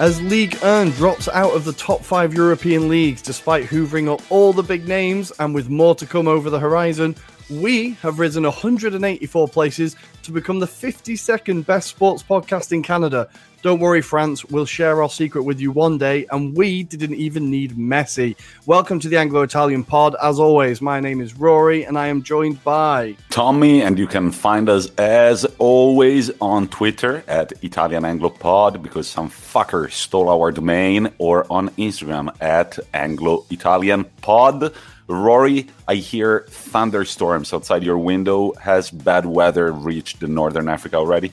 As Ligue 1 drops out of the top 5 European leagues despite hoovering up all the big names and with more to come over the horizon, we have risen 184 places to become the 52nd best sports podcast in Canada. Don't worry, France, we'll share our secret with you one day, and we didn't even need Messi. Welcome to the Anglo-Italian pod. As always, my name is Ruairi, and I am joined by Tommy, and you can find us, as always, on Twitter at Italian Anglo Pod, because some fucker stole our domain, or on Instagram at Anglo-Italian Pod. Rory, I hear thunderstorms outside your window. Has bad weather reached Northern Africa already?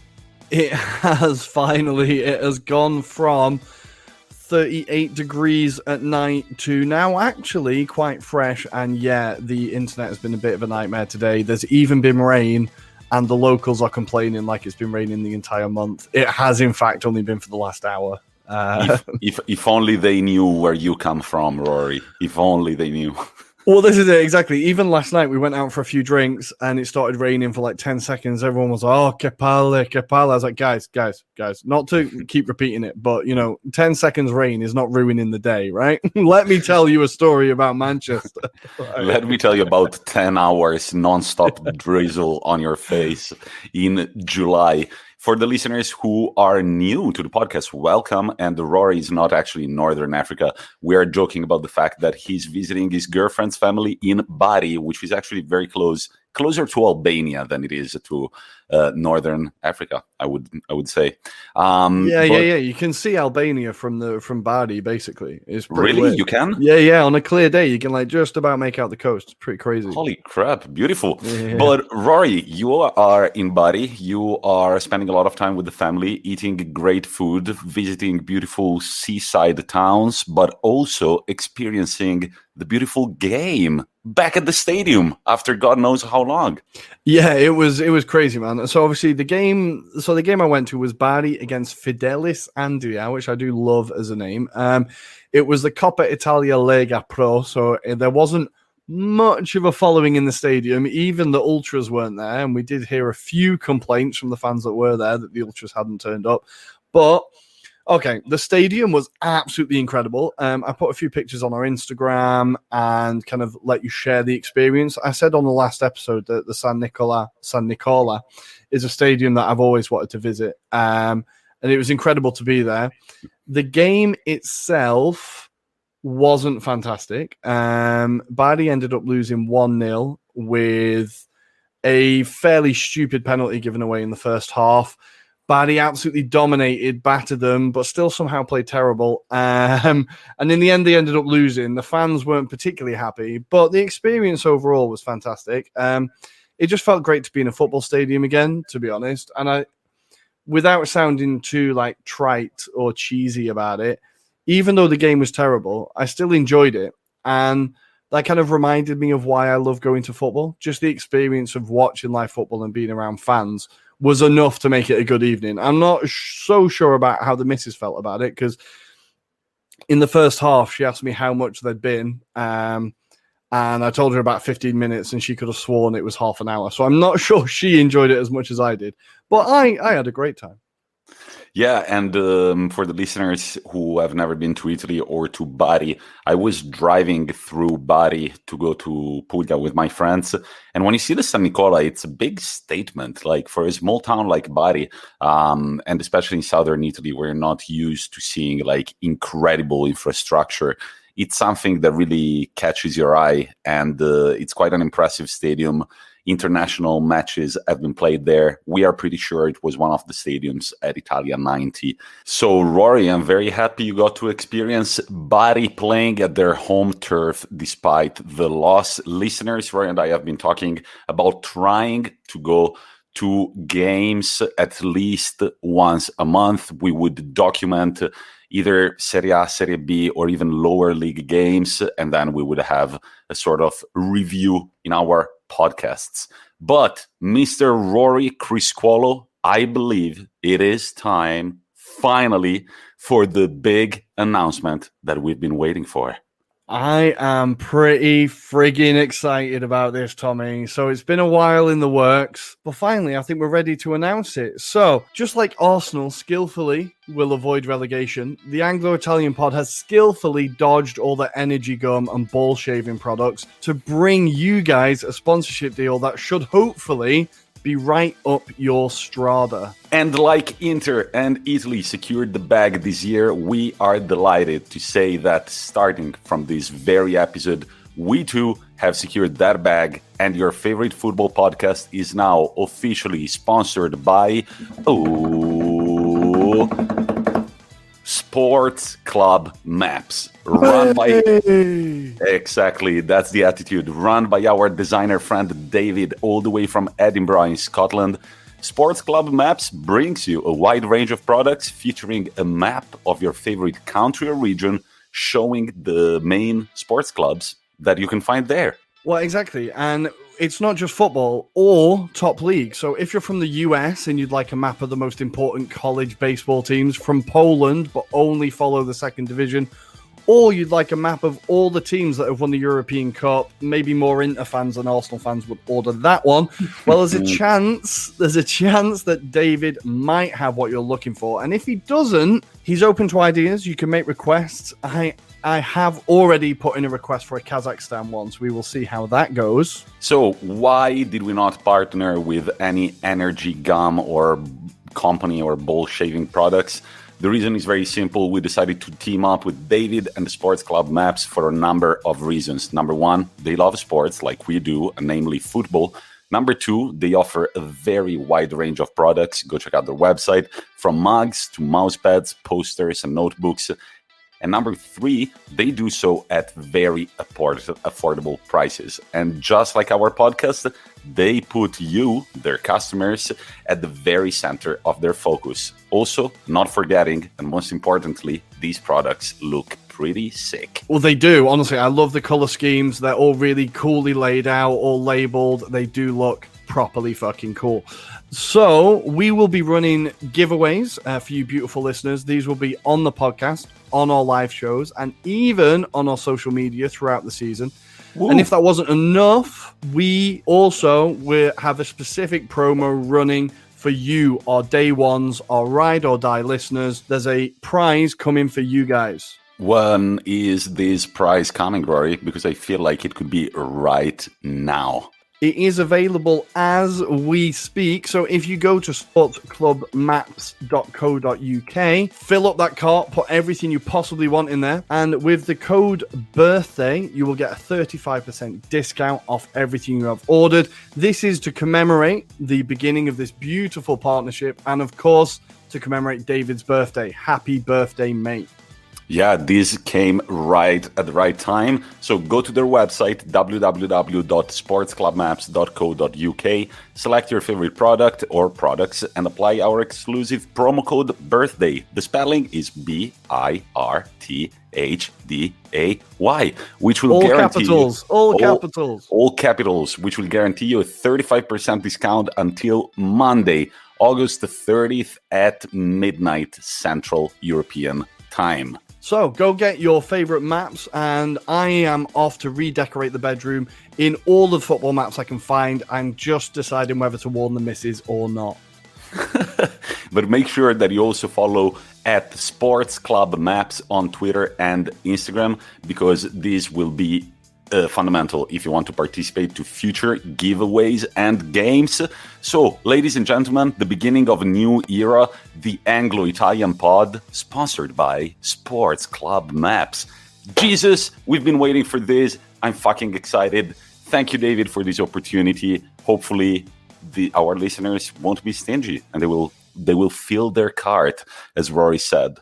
It has finally. It has gone from 38 degrees at night to now actually quite fresh. And yeah, the internet has been a bit of a nightmare today. There's even been rain, and the locals are complaining like it's been raining the entire month. It has, in fact, only been for the last hour. If only they knew where you come from, Rory. If only they knew. Well, this is it, exactly. Even last night, we went out for a few drinks, and it started raining for like 10 seconds. Everyone was like, oh, que palle, que palle. I was like, guys, not to keep repeating it, but, 10 seconds rain is not ruining the day, right? Let me tell you a story about Manchester. Let me tell you about 10 hours non-stop drizzle on your face in July. For the listeners who are new to the podcast, welcome. And Rory is not actually in Northern Africa. We are joking about the fact that he's visiting his girlfriend's family in Bari, which is actually very closer to Albania than it is to Northern Africa, I would say. Yeah. You can see Albania from Bari, basically. It's really weird. You can? Yeah. On a clear day, you can just about make out the coast. It's pretty crazy. Holy crap, beautiful. Yeah. But Rory, you are in Bari. You are spending a lot of time with the family, eating great food, visiting beautiful seaside towns, but also experiencing the beautiful game back at the stadium after God knows how long. Yeah, it was crazy, man. So obviously the game I went to was Bari against Fidelis Andria, which I do love as a name. It was the Coppa Italia Lega Pro, so there wasn't much of a following in the stadium. Even the ultras weren't there, and we did hear a few complaints from the fans that were there that the ultras hadn't turned up. But okay, the stadium was absolutely incredible. I put a few pictures on our Instagram and kind of let you share the experience. I said on the last episode that the San Nicola is a stadium that I've always wanted to visit. And it was incredible to be there. The game itself wasn't fantastic. Bari ended up losing 1-0 with a fairly stupid penalty given away in the first half. Bari absolutely dominated, battered them, but still somehow played terrible. And in the end, they ended up losing. The fans weren't particularly happy, but the experience overall was fantastic. It just felt great to be in a football stadium again, to be honest. And without sounding too trite or cheesy about it, even though the game was terrible, I still enjoyed it. And that kind of reminded me of why I love going to football. Just the experience of watching live football and being around fans was enough to make it a good evening. I'm not so sure about how the missus felt about it, because in the first half, she asked me how much there'd been. And I told her about 15 minutes, and she could have sworn it was half an hour. So I'm not sure she enjoyed it as much as I did. But I had a great time. Yeah, and for the listeners who have never been to Italy or to Bari, I was driving through Bari to go to Puglia with my friends. And when you see the San Nicola, it's a big statement. Like for a small town like Bari, and especially in southern Italy, where you're not used to seeing incredible infrastructure, it's something that really catches your eye. And it's quite an impressive stadium. International matches have been played there. We are pretty sure it was one of the stadiums at Italia 90. So, Rory, I'm very happy you got to experience Bari playing at their home turf despite the loss. Listeners, Rory and I have been talking about trying to go to games at least once a month. We would document either Serie A, Serie B, or even lower league games, and then we would have a sort of review in our podcasts. But Mr. Rory Criscuolo, I believe it is time finally for the big announcement that we've been waiting for. I am pretty frigging excited about this, Tommy. So it's been a while in the works, but finally, I think we're ready to announce it. So, just like Arsenal skillfully will avoid relegation, the Anglo-Italian pod has skillfully dodged all the energy gum and ball shaving products to bring you guys a sponsorship deal that should hopefully be right up your strada. And like Inter and Italy secured the bag this year, we are delighted to say that starting from this very episode, we too have secured that bag, and your favorite football podcast is now officially sponsored by Sports Club Maps. Run by exactly, that's the attitude. Run by our designer friend David, all the way from Edinburgh in Scotland. Sports Club Maps brings you a wide range of products featuring a map of your favorite country or region, showing the main sports clubs that you can find there. Well, exactly. And it's not just football or top league. So if you're from the US and you'd like a map of the most important college baseball teams, from Poland, but only follow the second division, or you'd like a map of all the teams that have won the European Cup, maybe more Inter fans than Arsenal fans would order that one. Well, there's a chance that David might have what you're looking for. And if he doesn't, he's open to ideas. You can make requests. I have already put in a request for a Kazakhstan one, so we will see how that goes. So why did we not partner with any energy gum or company or ball shaving products? The reason is very simple. We decided to team up with David and the Sports Club Maps for a number of reasons. Number one, they love sports like we do, namely football. Number two, they offer a very wide range of products. Go check out their website, from mugs to mouse pads, posters, and notebooks. And number three, they do so at very affordable prices. And just like our podcast, they put you, their customers, at the very center of their focus. Also, not forgetting, and most importantly, these products look pretty sick. Well, they do. Honestly, I love the color schemes. They're all really coolly laid out, all labeled. They do look properly fucking cool. So we will be running giveaways for you beautiful listeners. These will be on the podcast, on our live shows, and even on our social media throughout the season. Ooh. And if that wasn't enough, we also will have a specific promo running for you, our day ones, our ride or die listeners. There's a prize coming for you guys. When is this prize coming, Rory? Because I feel like it could be right now. It is available as we speak. So if you go to sportsclubmaps.co.uk, fill up that cart, put everything you possibly want in there. And with the code BIRTHDAY, you will get a 35% discount off everything you have ordered. This is to commemorate the beginning of this beautiful partnership. And of course, to commemorate David's birthday. Happy birthday, mate. Yeah, this came right at the right time. So go to their website, www.sportsclubmaps.co.uk, select your favorite product or products, and apply our exclusive promo code BIRTHDAY. The spelling is BIRTHDAY, which will guarantee all capitals, which will guarantee you a 35% discount until Monday, August the 30th at midnight Central European Time. So go get your favorite maps, and I am off to redecorate the bedroom in all the football maps I can find. I'm just deciding whether to warn the missus or not. But make sure that you also follow at Sports Club Maps on Twitter and Instagram, because this will be fundamental if you want to participate to future giveaways and games. So, ladies and gentlemen, the beginning of a new era, the Anglo-Italian pod, sponsored by Sports Club Maps. Jesus, we've been waiting for this. I'm fucking excited. Thank you, David, for this opportunity. Hopefully, our listeners won't be stingy, and they will fill their cart, as Rory said.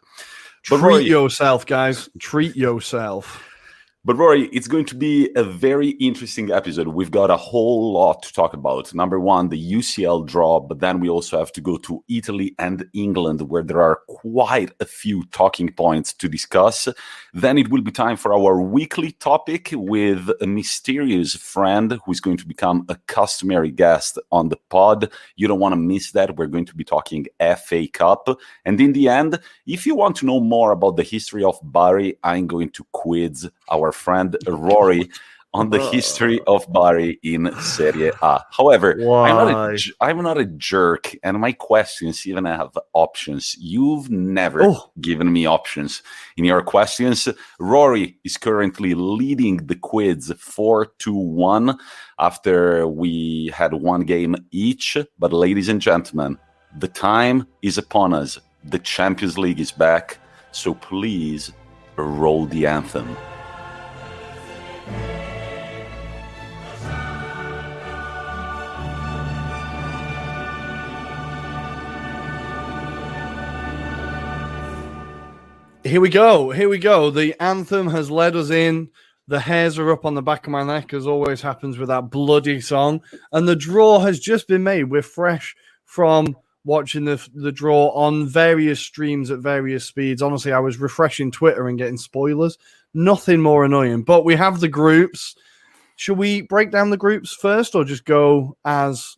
Treat yourself, guys. Treat yourself. But Rory, it's going to be a very interesting episode. We've got a whole lot to talk about. Number one, the UCL draw, but then we also have to go to Italy and England, where there are quite a few talking points to discuss. Then it will be time for our weekly topic with a mysterious friend who is going to become a customary guest on the pod. You don't want to miss that. We're going to be talking FA Cup. And in the end, if you want to know more about the history of Bari, I'm going to quiz our friend Ruairi, on the history of Bari in Serie A. However, I'm not a jerk, and my questions even have options. You've never given me options in your questions. Ruairi is currently leading the quiz 4-1 after we had one game each. But ladies and gentlemen, the time is upon us. The Champions League is back, so please roll the anthem. Here we go. The anthem has led us in. The hairs are up on the back of my neck, as always happens with that bloody song. And the draw has just been made. We're fresh from watching the draw on various streams at various speeds. Honestly, I was refreshing Twitter and getting spoilers. Nothing more annoying. But we have the groups. Should we break down the groups first or just go as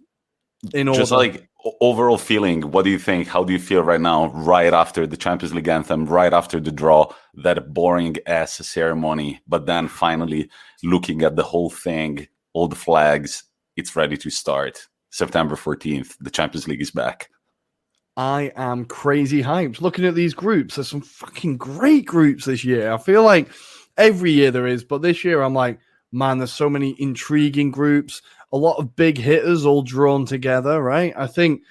in order? Just like overall feeling, what do you think? How do you feel right now, right after the Champions League anthem, right after the draw, that boring ass ceremony, but then finally looking at the whole thing, all the flags, it's ready to start. September 14th, the Champions League is back. I am crazy hyped. Looking at these groups, there's some fucking great groups this year. I feel like every year there is, but this year I'm like, man, there's so many intriguing groups. A lot of big hitters all drawn together, right? I think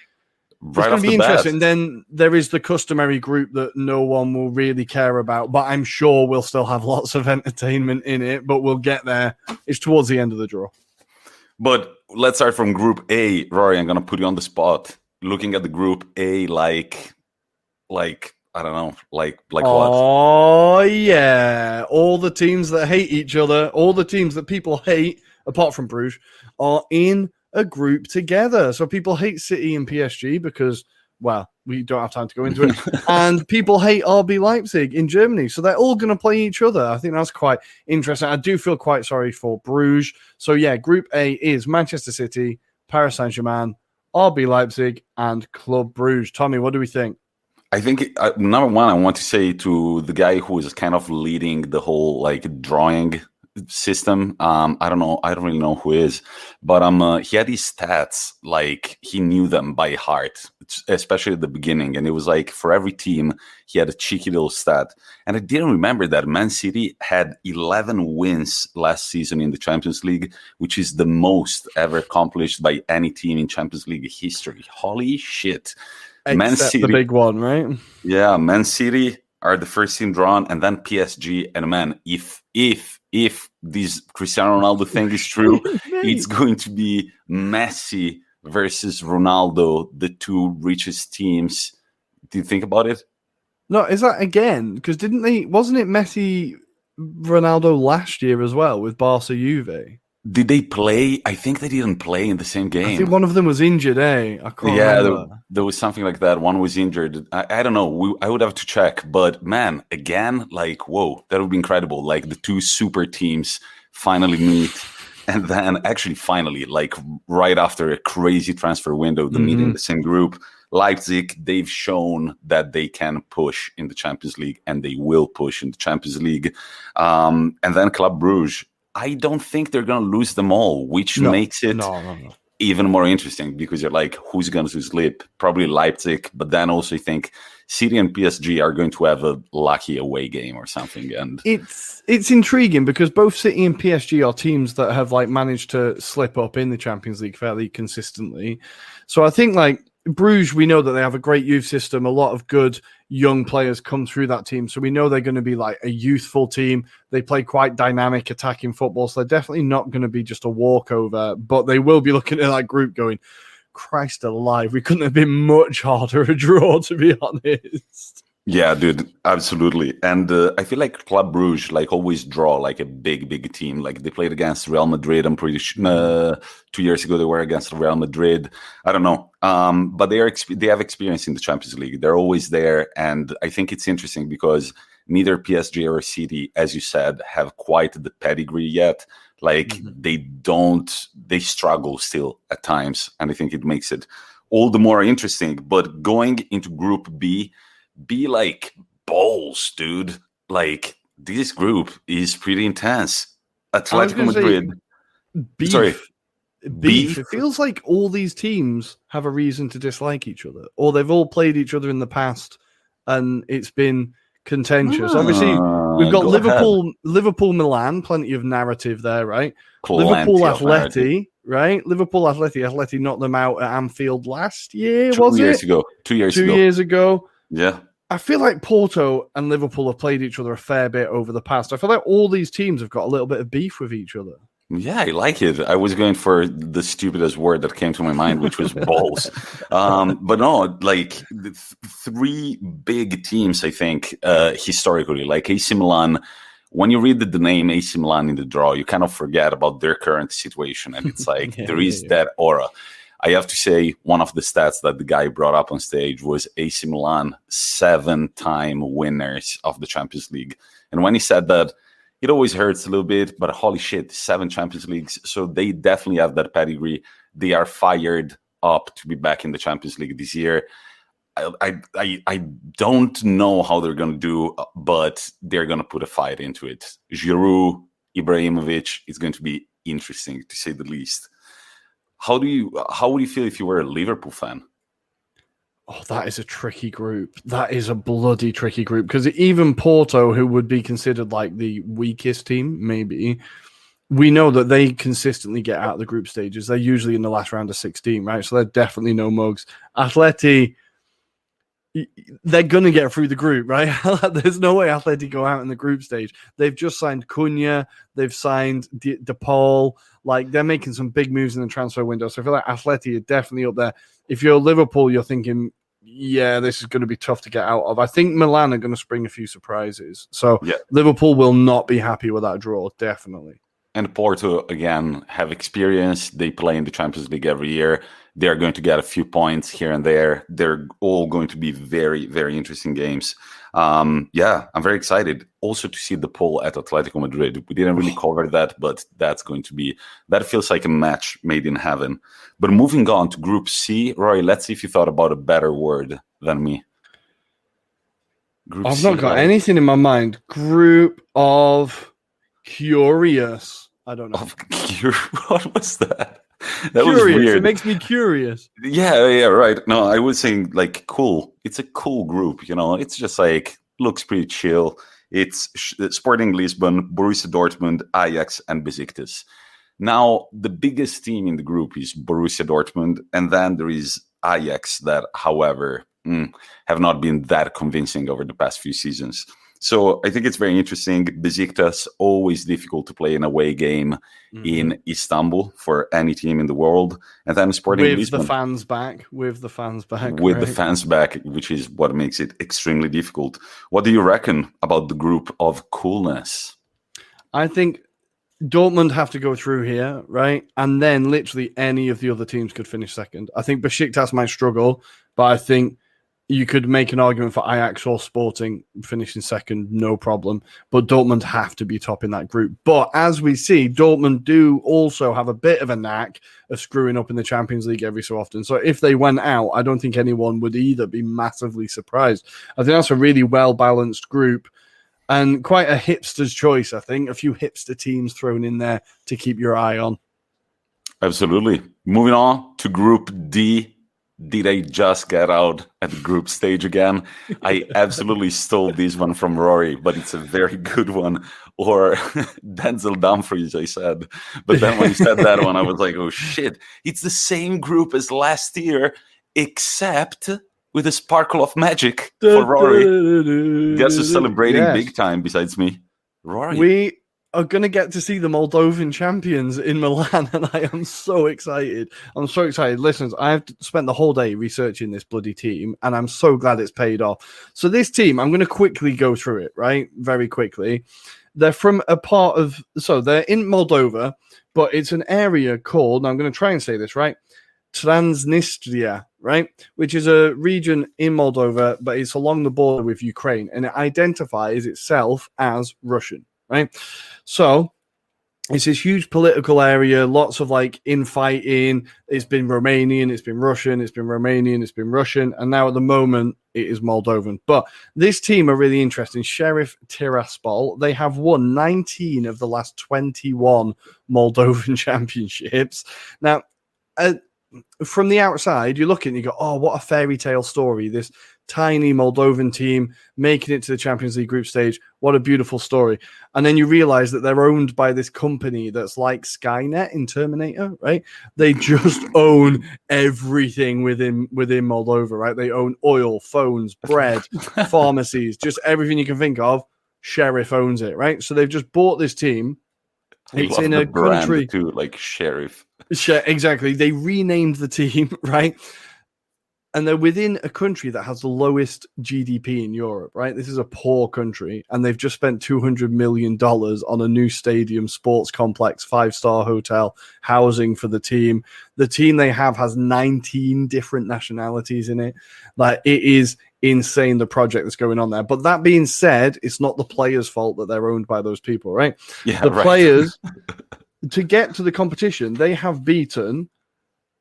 it's going to be interesting. Then there is the customary group that no one will really care about, but I'm sure we'll still have lots of entertainment in it, but we'll get there. It's towards the end of the draw. But let's start from Group A. Rory, I'm going to put you on the spot. Looking at the Group A, like I don't know, like what? Oh, yeah. All the teams that hate each other, all the teams that people hate, apart from Bruges, are in a group together. So people hate City and PSG because, well, we don't have time to go into it. And people hate RB Leipzig in Germany. So they're all going to play each other. I think that's quite interesting. I do feel quite sorry for Bruges. So, yeah, Group A is Manchester City, Paris Saint-Germain, RB Leipzig, and Club Bruges. Tommy, what do we think? I think, number one, I want to say to the guy who is kind of leading the whole, like, drawing system. I don't know. I don't really know who is, but he had his stats, like he knew them by heart, especially at the beginning. And it was like for every team, he had a cheeky little stat. And I didn't remember that Man City had 11 wins last season in the Champions League, which is the most ever accomplished by any team in Champions League history. Holy shit. Except Man City, the big one, right? Yeah, Man City are the first team drawn, and then PSG. And man, if this Cristiano Ronaldo thing is true, it's going to be Messi versus Ronaldo, the two richest teams. Do you think about it? No, is that again? Because wasn't it Messi, Ronaldo last year as well with Barca Juve? Did they play? I think they didn't play in the same game. I think one of them was injured, I can't remember. There was something like that. One was injured. I don't know. I would have to check. But man, again, like, whoa, that would be incredible. Like the two super teams finally meet. And then actually finally, like right after a crazy transfer window, they meet in the same group. Leipzig, they've shown that they can push in the Champions League and they will push in the Champions League. And then Club Bruges. I don't think they're going to lose them all, which makes it even more interesting because you're like, who's going to slip? Probably Leipzig, but then also you think City and PSG are going to have a lucky away game or something. And it's intriguing because both City and PSG are teams that have like managed to slip up in the Champions League fairly consistently. So I think like Bruges, we know that they have a great youth system. A lot of good young players come through that team. So we know they're going to be like a youthful team. They play quite dynamic attacking football. So they're definitely not going to be just a walkover, but they will be looking at that group going, Christ alive, we couldn't have been much harder a draw, to be honest. Yeah, dude, absolutely. And I feel like Club Bruges like always draw like a big team. Like they played against Real Madrid. I'm pretty sure 2 years ago they were against Real Madrid. I don't know. But they have experience in the Champions League. They're always there. And I think it's interesting because neither PSG or City, as you said, have quite the pedigree yet. Like they struggle still at times. And I think it makes it all the more interesting. But going into Group B, be like balls, dude. Like this group is pretty intense. I was Atletico gonna say Madrid. beef. Sorry. Beef. It feels like all these teams have a reason to dislike each other, or they've all played each other in the past, and it's been contentious. Obviously, we've got Liverpool, Milan, plenty of narrative there, right? Liverpool Atleti, right? Liverpool Atleti knocked them out at Anfield last year, was it? 2 years ago. 2 years ago. Yeah. I feel like Porto and Liverpool have played each other a fair bit over the past. I feel like all these teams have got a little bit of beef with each other. Yeah, I like it. I was going for the stupidest word that came to my mind, which was balls. But no, like the three big teams, I think, historically, like AC Milan. When you read the name AC Milan in the draw, you kind of forget about their current situation. And it's like there is that aura. I have to say, one of the stats that the guy brought up on stage was AC Milan 7-time winners of the Champions League. And when he said that, it always hurts a little bit, but holy shit, 7 Champions Leagues. So they definitely have that pedigree. They are fired up to be back in the Champions League this year. I don't know how they're going to do, but they're going to put a fight into it. Giroud, Ibrahimovic, it's going to be interesting to say the least. How would you feel if you were a Liverpool fan? Oh, that is a tricky group. That is a bloody tricky group, because even Porto, who would be considered like the weakest team, maybe, we know that they consistently get out of the group stages. They're usually in the last round of 16, right? So they're definitely no mugs. Atleti, they're going to get through the group, right? There's no way Atleti go out in the group stage. They've just signed Cunha. They've signed DePaul. Like, they're making some big moves in the transfer window. So I feel like Atleti are definitely up there. If you're Liverpool, you're thinking, yeah, this is going to be tough to get out of. I think Milan are going to spring a few surprises. So Liverpool will not be happy with that draw, definitely. And Porto, again, have experience. They play in the Champions League every year. They're going to get a few points here and there. They're all going to be very, very interesting games. I'm very excited also to see the poll at Atletico Madrid. We didn't really cover that, but that feels like a match made in heaven. But moving on to Group C, Roy, let's see if you thought about a better word than me. I've not got anything in my mind. Group of Curious. I don't know. What was that? That curious. Was weird. It makes me curious. Yeah, right. No, I was saying like cool. It's a cool group, you know. It's just like looks pretty chill. It's Sporting Lisbon, Borussia Dortmund, Ajax, and Besiktas. Now, the biggest team in the group is Borussia Dortmund, and then there is Ajax that, however, have not been that convincing over the past few seasons. So I think it's very interesting. Besiktas, always difficult to play an away game in Istanbul for any team in the world. And then Sporting Lisbon. With the fans back. With the fans back, which is what makes it extremely difficult. What do you reckon about the group of coolness? I think Dortmund have to go through here, right? And then literally any of the other teams could finish second. I think Besiktas might struggle, but I think you could make an argument for Ajax or Sporting finishing second, no problem. But Dortmund have to be top in that group. But as we see, Dortmund do also have a bit of a knack of screwing up in the Champions League every so often. So if they went out, I don't think anyone would either be massively surprised. I think that's a really well-balanced group and quite a hipster's choice, I think. A few hipster teams thrown in there to keep your eye on. Absolutely. Moving on to Group D. Did I just get out at the group stage again? I absolutely stole this one from Rory, but it's a very good one. Or Denzel Dumfries, I said. But then when he said that one, I was like, oh shit. It's the same group as last year, except with a sparkle of magic for Rory. Guess who's celebrating big time besides me? Rory. We are going to get to see the Moldovan champions in Milan, and I am so excited. I'm so excited. Listen, I've spent the whole day researching this bloody team, and I'm so glad it's paid off. So this team, I'm going to quickly go through it, right? Very quickly. They're from a part of... So they're in Moldova, but it's an area called... I'm going to try and say this, right? Transnistria, right? Which is a region in Moldova, but it's along the border with Ukraine, and it identifies itself as Russian. Right, so it's this huge political area, lots of like infighting. It's been Romanian, it's been Russian, it's been Romanian, it's been Russian, and now at the moment, it is Moldovan. But this team are really interesting. Sheriff Tiraspol, they have won 19 of the last 21 Moldovan championships. Now, from the outside, you look at it and you go, oh, what a fairy tale story. This tiny Moldovan team making it to the Champions League group stage. What a beautiful story. And then you realize that they're owned by this company that's like Skynet in Terminator, right? They just own everything within Moldova, right? They own oil, phones, bread, pharmacies, just everything you can think of. Sheriff owns it, right? So they've just bought this team. It's in a country too, like Sheriff. Exactly. They renamed the team, right? And they're within a country that has the lowest GDP in Europe, right? This is a poor country, and they've just spent $200 million on a new stadium, sports complex, 5-star hotel, housing for the team. The team they have has 19 different nationalities in it. Like, it is insane, the project that's going on there. But that being said, it's not the players' fault that they're owned by those people, right? Yeah, the players, to get to the competition, they have beaten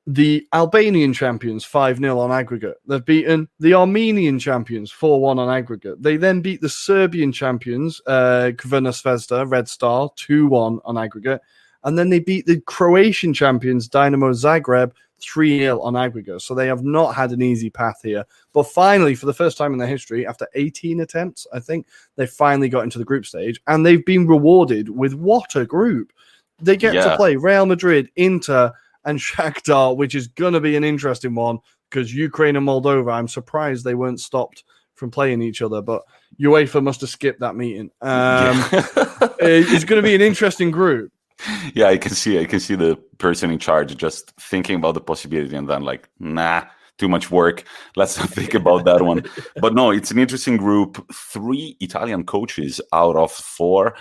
the Albanian champions 5-0 on aggregate. They've beaten the Armenian champions 4-1 on aggregate. They then beat the Serbian champions, Crvena Zvezda, Red Star, 2-1 on aggregate. And then they beat the Croatian champions, Dinamo Zagreb, 3-0 on aggregate. So they have not had an easy path here. But finally, for the first time in their history, after 18 attempts, I think, they finally got into the group stage. And they've been rewarded with what a group. They get to play Real Madrid, Inter, and Shakhtar, which is going to be an interesting one because Ukraine and Moldova, I'm surprised they weren't stopped from playing each other, but UEFA must have skipped that meeting. It's going to be an interesting group. Yeah, I can see the person in charge just thinking about the possibility and then like, nah, too much work. Let's not think about that one. But no, it's an interesting group. 3 Italian coaches out of 4.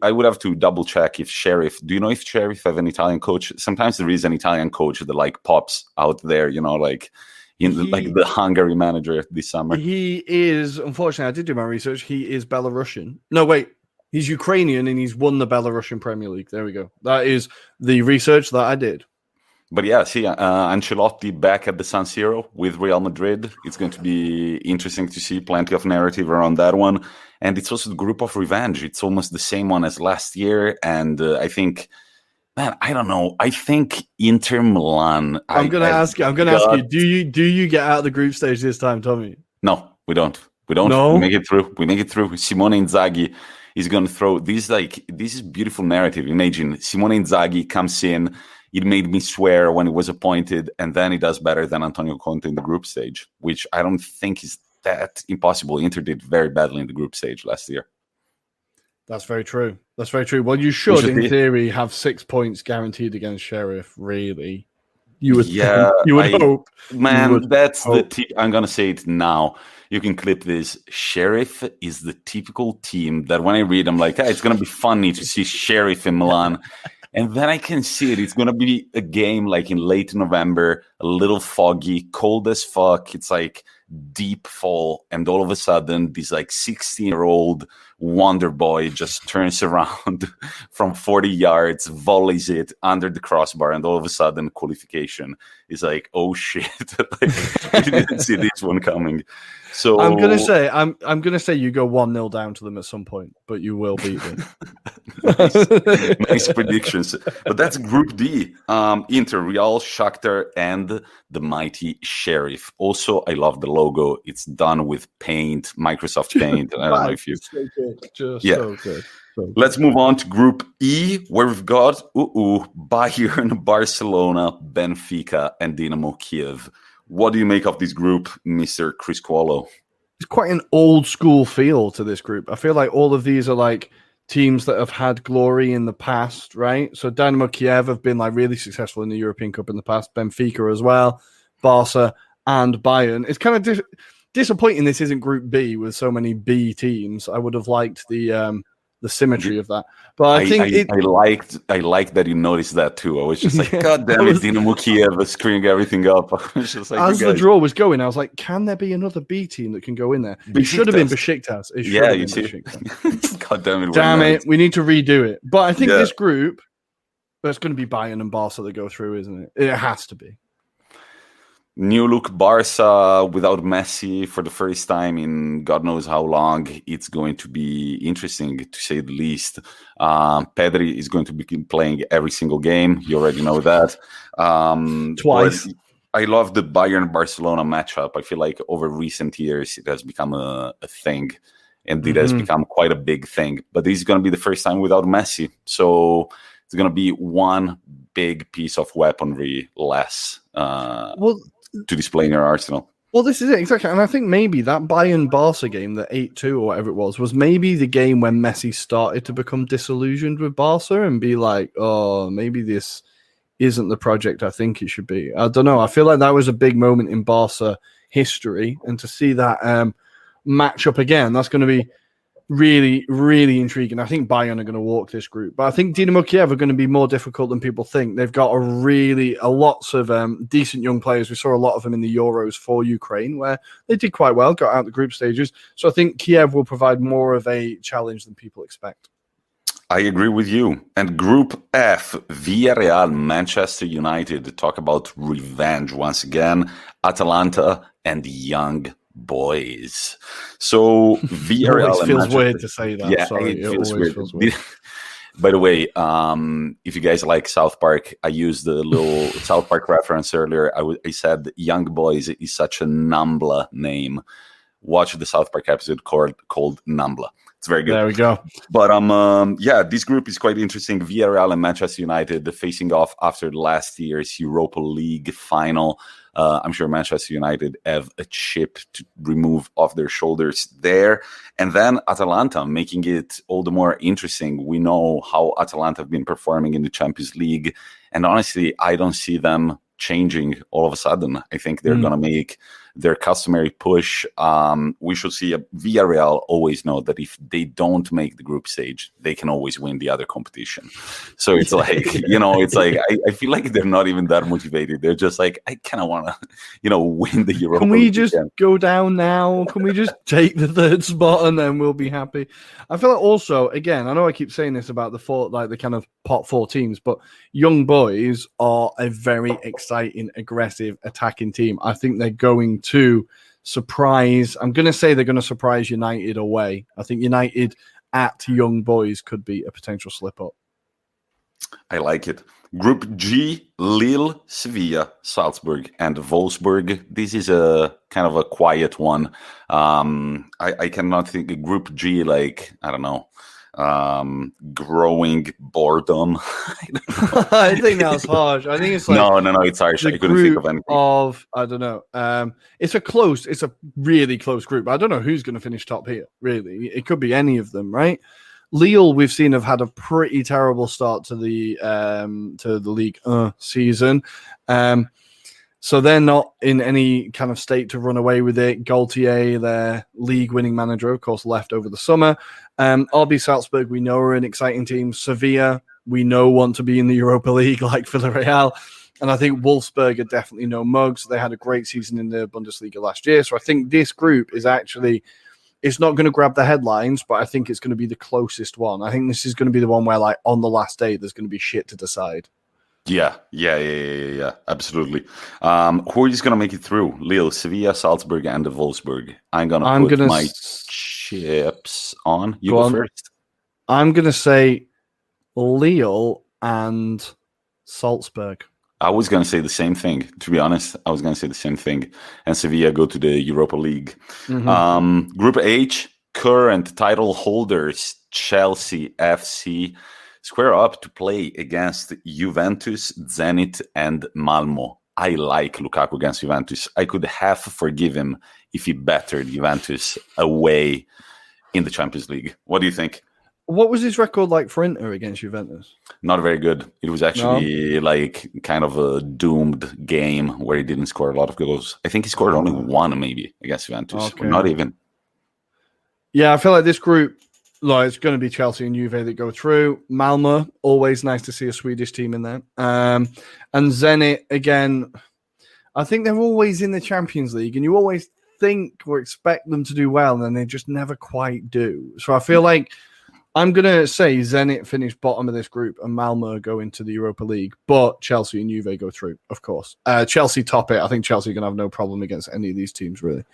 I would have to double check if Sheriff. Do you know if Sheriff have an Italian coach? Sometimes there is an Italian coach that like pops out there, you know, like like the Hungary manager this summer. He is, unfortunately, I did do my research. He is Belarusian. No, wait. He's Ukrainian and he's won the Belarusian Premier League. There we go. That is the research that I did. But yeah, see, Ancelotti back at the San Siro with Real Madrid. It's going to be interesting to see, plenty of narrative around that one. And it's also the group of revenge. It's almost the same one as last year. And I think, man, I don't know. I think Inter Milan. I'm going to ask you, do you get out of the group stage this time, Tommy? No, we don't. No? We make it through. Simone Inzaghi is going to throw this is beautiful narrative. Imagine Simone Inzaghi comes in. It made me swear when he was appointed, and then he does better than Antonio Conte in the group stage, which I don't think is that impossible. Inter did very badly in the group stage last year. That's very true. Well, you should, in theory, have 6 points guaranteed against Sheriff, really. You would hope. Man, that's the I'm going to say it now. You can clip this. Sheriff is the typical team that when I read, I'm like, it's going to be funny to see Sheriff in Milan. And then I can see it. It's going to be a game like in late November, a little foggy, cold as fuck. It's like deep fall. And all of a sudden, this like 16-year-old wonder boy just turns around from 40 yards, volleys it under the crossbar. And all of a sudden, qualification is like, oh shit. Like, I didn't see this one coming. So I'm gonna say you go 1-0 down to them at some point, but you will beat them. nice predictions. But that's Group D. Inter, Real, Shakhtar, and the mighty Sheriff. Also, I love the logo. It's done with Paint, Microsoft Paint. I don't know if you. So good. So good. Let's move on to Group E, where we've got Bayern, Barcelona, Benfica, and Dynamo Kiev. What do you make of this group, Mr. Chris Cuolo? It's quite an old school feel to this group. I feel like all of these are like teams that have had glory in the past, right? So Dynamo Kiev have been like really successful in the European Cup in the past, Benfica as well, Barca and Bayern. It's kind of disappointing this isn't Group B with so many B teams. I would have liked the symmetry of that. But I liked that you noticed that too. I was just like, God damn it, Dynamo Kiev is screwing everything up. I was just like, as the draw was going, I was like, can there be another B team that can go in there? It should have been Besiktas. God damn it. Damn it. We need to redo it. But I think this group, there's going to be Bayern and Barca that go through, isn't it? It has to be. New look Barca without Messi for the first time in God knows how long. It's going to be interesting, to say the least. Pedri is going to be playing every single game. You already know that. Twice. I love the Bayern-Barcelona matchup. I feel like over recent years, it has become a thing. And it has become quite a big thing. But this is going to be the first time without Messi. So it's going to be one big piece of weaponry less to display in your arsenal. Well, this is it, exactly. And I think maybe that Bayern-Barca game, the 8-2 or whatever it was maybe the game when Messi started to become disillusioned with Barca and be like, oh, maybe this isn't the project I think it should be. I don't know. I feel like that was a big moment in Barca history. And to see that match up again, that's going to be really, really intriguing. I think Bayern are going to walk this group, but I think Dinamo Kiev are going to be more difficult than people think. They've got lots of decent young players. We saw a lot of them in the Euros for Ukraine, where they did quite well, got out the group stages. So I think Kiev will provide more of a challenge than people expect. I agree with you. And Group F, Villarreal, Manchester United, talk about revenge once again. Atalanta and Young Boys. So Villarreal It feels weird to say that. Yeah, sorry, it feels weird. By the way, if you guys like South Park, I used the little South Park reference earlier. I said Young Boys is such a Nambla name. Watch the South Park episode called Nambla. It's very good. There we go. But this group is quite interesting. Villarreal and Manchester United facing off after last year's Europa League final. I'm sure Manchester United have a chip to remove off their shoulders there. And then Atalanta, making it all the more interesting. We know how Atalanta have been performing in the Champions League. And honestly, I don't see them changing all of a sudden. I think they're going to make their customary push. We should see Villarreal always know that if they don't make the group stage, they can always win the other competition. So it's like, I feel like they're not even that motivated. They're just like, I kind of want to, win the Europa. Can we just go down now? Can we just take the third spot and then we'll be happy? I feel like also, again, I know I keep saying this about the kind of pot 4 teams, but Young Boys are a very exciting, aggressive, attacking team. I think they're going to surprise. I'm going to say they're going to surprise United away. I think United at Young Boys could be a potential slip up. I like it. Group G, Lille, Sevilla, Salzburg, and Wolfsburg. This is a kind of a quiet one. I cannot think of Group G, like, I don't know, growing boredom. I think that's harsh. I think it's like no, it's harsh. I couldn't think of anything. I don't know. It's a really close group. I don't know who's going to finish top here. Really, it could be any of them, right? Lille, we've seen, have had a pretty terrible start to the league season. So they're not in any kind of state to run away with it. Gaultier, their league-winning manager, of course, left over the summer. RB Salzburg, we know, are an exciting team. Sevilla, we know, want to be in the Europa League like Villarreal. And I think Wolfsburg are definitely no mugs. They had a great season in the Bundesliga last year. So I think this group is actually... It's not going to grab the headlines, but I think it's going to be the closest one. I think this is going to be the one where, like, on the last day, there's going to be shit to decide. Yeah, absolutely. Who is going to make it through? Lille, Sevilla, Salzburg, and the Wolfsburg. I'm going to put my chips on. You go first. I'm going to say Lille and Salzburg. I was going to say the same thing, to be honest. I was going to say the same thing. And Sevilla go to the Europa League. Mm-hmm. Group H, current title holders, Chelsea FC, square up to play against Juventus, Zenit, and Malmo. I like Lukaku against Juventus. I could have forgive him if he bettered Juventus away in the Champions League. What do you think? What was his record like for Inter against Juventus? Not very good. It was actually like kind of a doomed game where he didn't score a lot of goals. I think he scored only one maybe against Juventus. Okay. Not even. Yeah, I feel like this group, it's going to be Chelsea and Juve that go through. Malmo, always nice to see a Swedish team in there. And Zenit, again, I think they're always in the Champions League and you always think or expect them to do well and then they just never quite do. So I feel like I'm going to say Zenit finish bottom of this group and Malmo go into the Europa League, but Chelsea and Juve go through, of course. Chelsea top it. I think Chelsea are going to have no problem against any of these teams, really.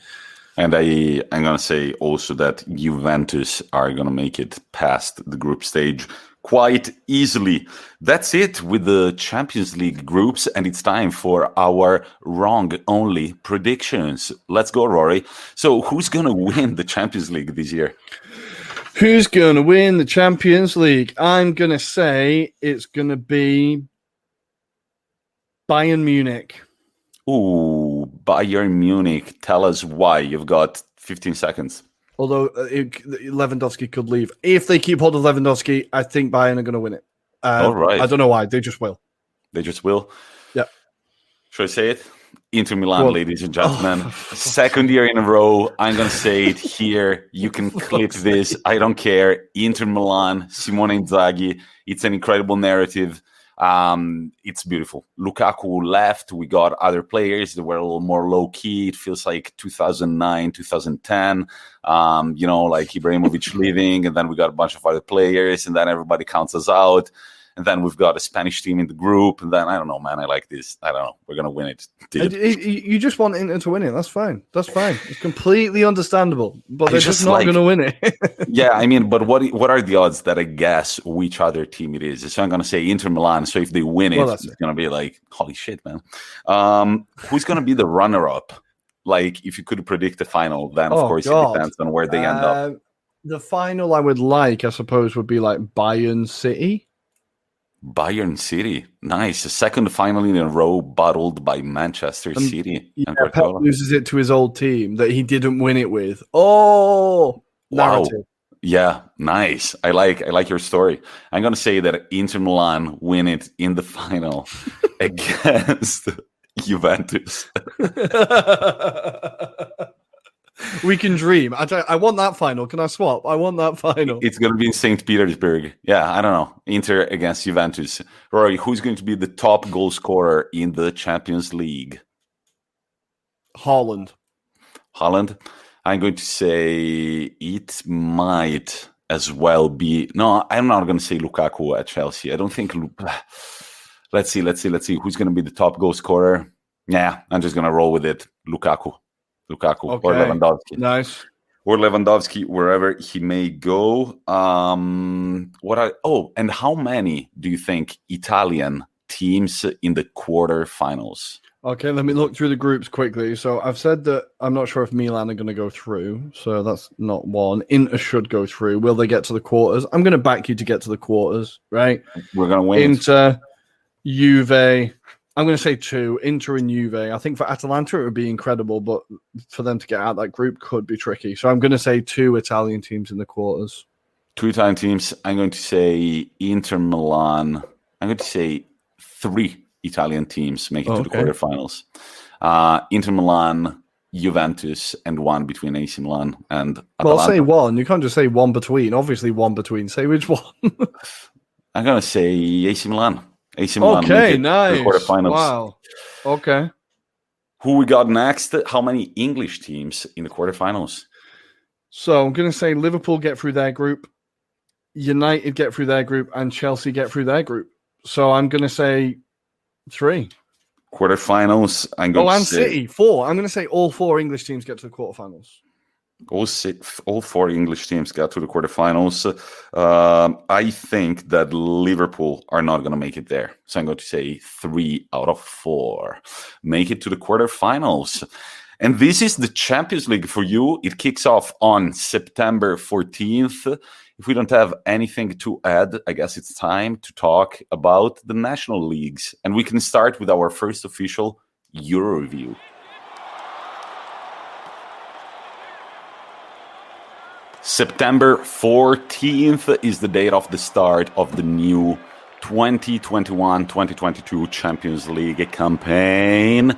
And I'm going to say also that Juventus are going to make it past the group stage quite easily. That's it with the Champions League groups, and it's time for our wrong-only predictions. Let's go, Rory. So who's going to win the Champions League this year? Who's going to win the Champions League? I'm going to say it's going to be Bayern Munich. Ooh, Bayern Munich. Tell us why. You've got 15 seconds. Although Lewandowski could leave. If they keep hold of Lewandowski, I think Bayern are going to win it. All right. I don't know why. They just will. They just will? Yeah. Should I say it? Inter Milan, ladies and gentlemen. Second year in a row. I'm going to say it here. You can clip this. I don't care. Inter Milan, Simone Inzaghi. It's an incredible narrative. It's beautiful. Lukaku left. We got other players that were a little more low key. It feels like 2009, 2010. Like Ibrahimovic leaving, and then we got a bunch of other players, and then everybody counts us out. And then we've got a Spanish team in the group. And then, I don't know, man. I like this. I don't know. We're going to win it. You just want Inter to win it. That's fine. It's completely understandable. But they're just not going to win it. Yeah, I mean, but what are the odds that I guess which other team it is? So I'm going to say Inter Milan. So if they win it, it's going to be like, holy shit, man. Who's going to be the runner-up? Like, if you could predict the final, then, of course, it depends on where they end up. The final I would like, I suppose, would be like Bayern City. Bayern City, nice. The second final in a row bottled by Manchester City. Yeah, Pep loses it to his old team that he didn't win it with. Oh, narrative. Wow. Yeah, nice. I like your story. I'm gonna say that Inter Milan win it in the final against Juventus. We can dream. I want that final. Can I swap? I want that final. It's going to be in St. Petersburg. Yeah, I don't know. Inter against Juventus. Rory, who's going to be the top goal scorer in the Champions League? Haaland. I'm going to say it might as well be... No, I'm not going to say Lukaku at Chelsea. I don't think... Let's see. Who's going to be the top goal scorer? Yeah, I'm just going to roll with it. Lukaku okay. Or Lewandowski. Nice. Or Lewandowski, wherever he may go. And how many do you think Italian teams in the quarterfinals? Okay, let me look through the groups quickly. So I've said that I'm not sure if Milan are going to go through, so that's not one. Inter should go through. Will they get to the quarters? I'm going to back you to get to the quarters, right? We're going to win. Inter, Juve... I'm going to say 2, Inter and Juve. I think for Atalanta it would be incredible, but for them to get out of that group could be tricky. So I'm going to say 2 Italian teams in the quarters. 2 Italian teams. I'm going to say Inter Milan. I'm going to say 3 Italian teams make it to the quarterfinals. Inter Milan, Juventus, and 1 between AC Milan and Atalanta. Well, say 1. You can't just say 1 between. Obviously 1 between. Say which one. I'm going to say AC Milan. AC Milan. Okay, nice. Quarterfinals. Wow. Okay. Who we got next? How many English teams in the quarterfinals? So I'm going to say Liverpool get through their group, United get through their group, and Chelsea get through their group. So I'm going to say 3. Quarterfinals. And City, 4. I'm going to say all 4 English teams get to the quarterfinals. All 4 English teams got to the quarterfinals. I think that Liverpool are not going to make it there. So I'm going to say 3 out of 4 make it to the quarterfinals. And this is the Champions League for you. It kicks off on September 14th. If we don't have anything to add, I guess it's time to talk about the national leagues. And we can start with our first official Euroreview. September 14th is the date of the start of the new 2021-2022 Champions League campaign.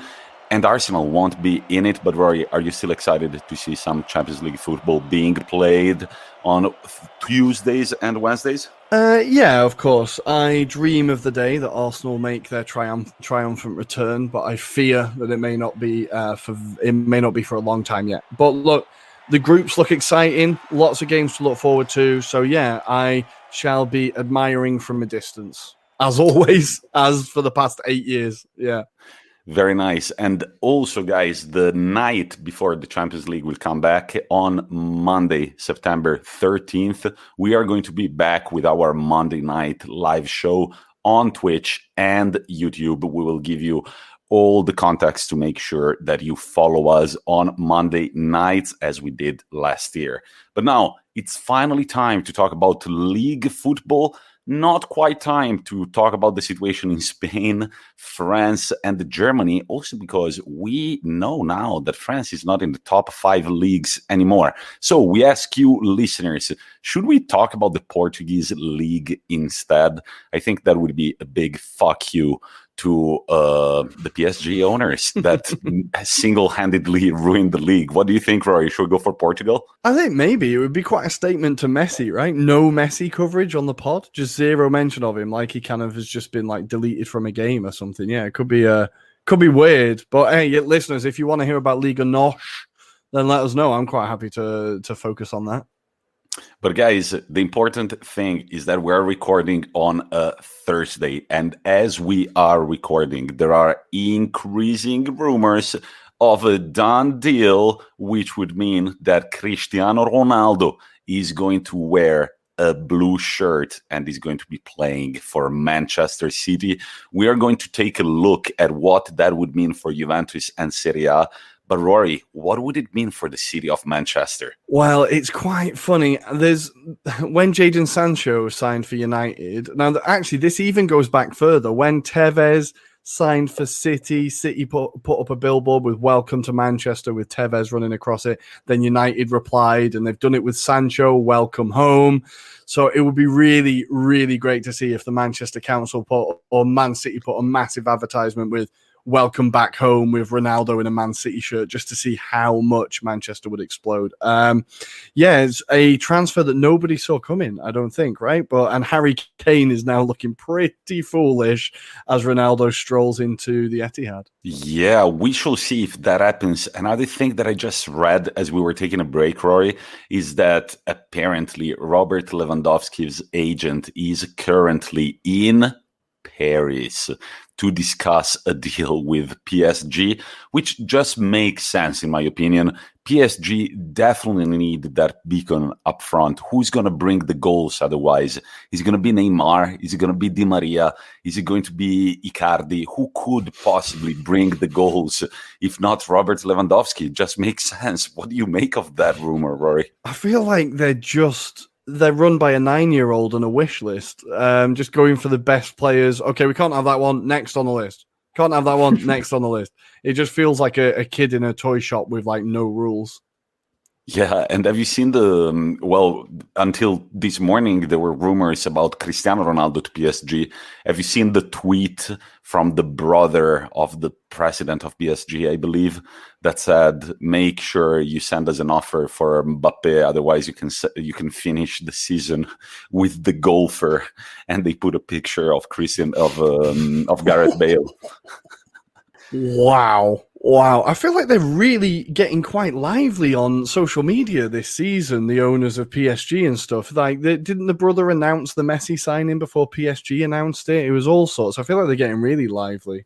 And Arsenal won't be in it, but Rory, are you still excited to see some Champions League football being played on Tuesdays and Wednesdays? Yeah, of course. I dream of the day that Arsenal make their triumphant return, but I fear that it may not be for a long time yet. But look, the groups look exciting. Lots of games to look forward to. So, yeah, I shall be admiring from a distance, as always, as for the past 8 years. Yeah. Very nice. And also, guys, the night before the Champions League will come back on Monday, September 13th. We are going to be back with our Monday night live show on Twitch and YouTube. We will give you all the context to make sure that you follow us on Monday nights as we did last year. But now it's finally time to talk about league football. Not quite time to talk about the situation in Spain, France, and Germany, also because we know now that France is not in the top 5 leagues anymore. So we ask you, listeners, should we talk about the Portuguese league instead? I think that would be a big fuck you to the PSG owners that single-handedly ruined the league. What do you think, Rory? Should we go for Portugal? I think maybe it would be quite a statement to Messi, right? No Messi coverage on the pod, just zero mention of him, like he kind of has just been like deleted from a game or something. Yeah, it could be weird. But hey, listeners, if you want to hear about Liga NOS, then let us know. I'm quite happy to focus on that. But guys, the important thing is that we're recording on a Thursday. And as we are recording, there are increasing rumors of a done deal, which would mean that Cristiano Ronaldo is going to wear a blue shirt and is going to be playing for Manchester City. We are going to take a look at what that would mean for Juventus and Serie A. But Rory, what would it mean for the city of Manchester? Well, it's quite funny. When Jadon Sancho signed for United. Now, actually, this even goes back further. When Tevez signed for City put up a billboard with "Welcome to Manchester" with Tevez running across it. Then United replied, and they've done it with Sancho, "Welcome home." So it would be really, really great to see if the Manchester Council or Man City put a massive advertisement with "Welcome back home" with Ronaldo in a Man City shirt, just to see how much Manchester would explode. It's a transfer that nobody saw coming, I don't think, right? And Harry Kane is now looking pretty foolish as Ronaldo strolls into the Etihad. Yeah, we shall see if that happens. Another thing that I just read as we were taking a break, Rory, is that apparently Robert Lewandowski's agent is currently in Paris to discuss a deal with PSG, which just makes sense in my opinion. PSG definitely need that beacon up front. Who's going to bring the goals otherwise? Is it going to be Neymar? Is it going to be Di Maria? Is it going to be Icardi? Who could possibly bring the goals if not Robert Lewandowski? It just makes sense. What do you make of that rumor, Rory? I feel like they're run by a 9-year-old on a wish list, just going for the best players. Okay, we can't have that one. Next on the list. Can't have that one. Next on the list. It just feels like a kid in a toy shop with like no rules. Yeah, and have you seen until this morning, there were rumors about Cristiano Ronaldo to PSG. Have you seen the tweet from the brother of the president of PSG, I believe, that said, make sure you send us an offer for Mbappe, otherwise you can finish the season with the golfer. And they put a picture of of Gareth Bale. Wow. I feel like they're really getting quite lively on social media this season, the owners of PSG and stuff. Like, didn't the brother announce the Messi signing before PSG announced it? It was all sorts. I feel like they're getting really lively.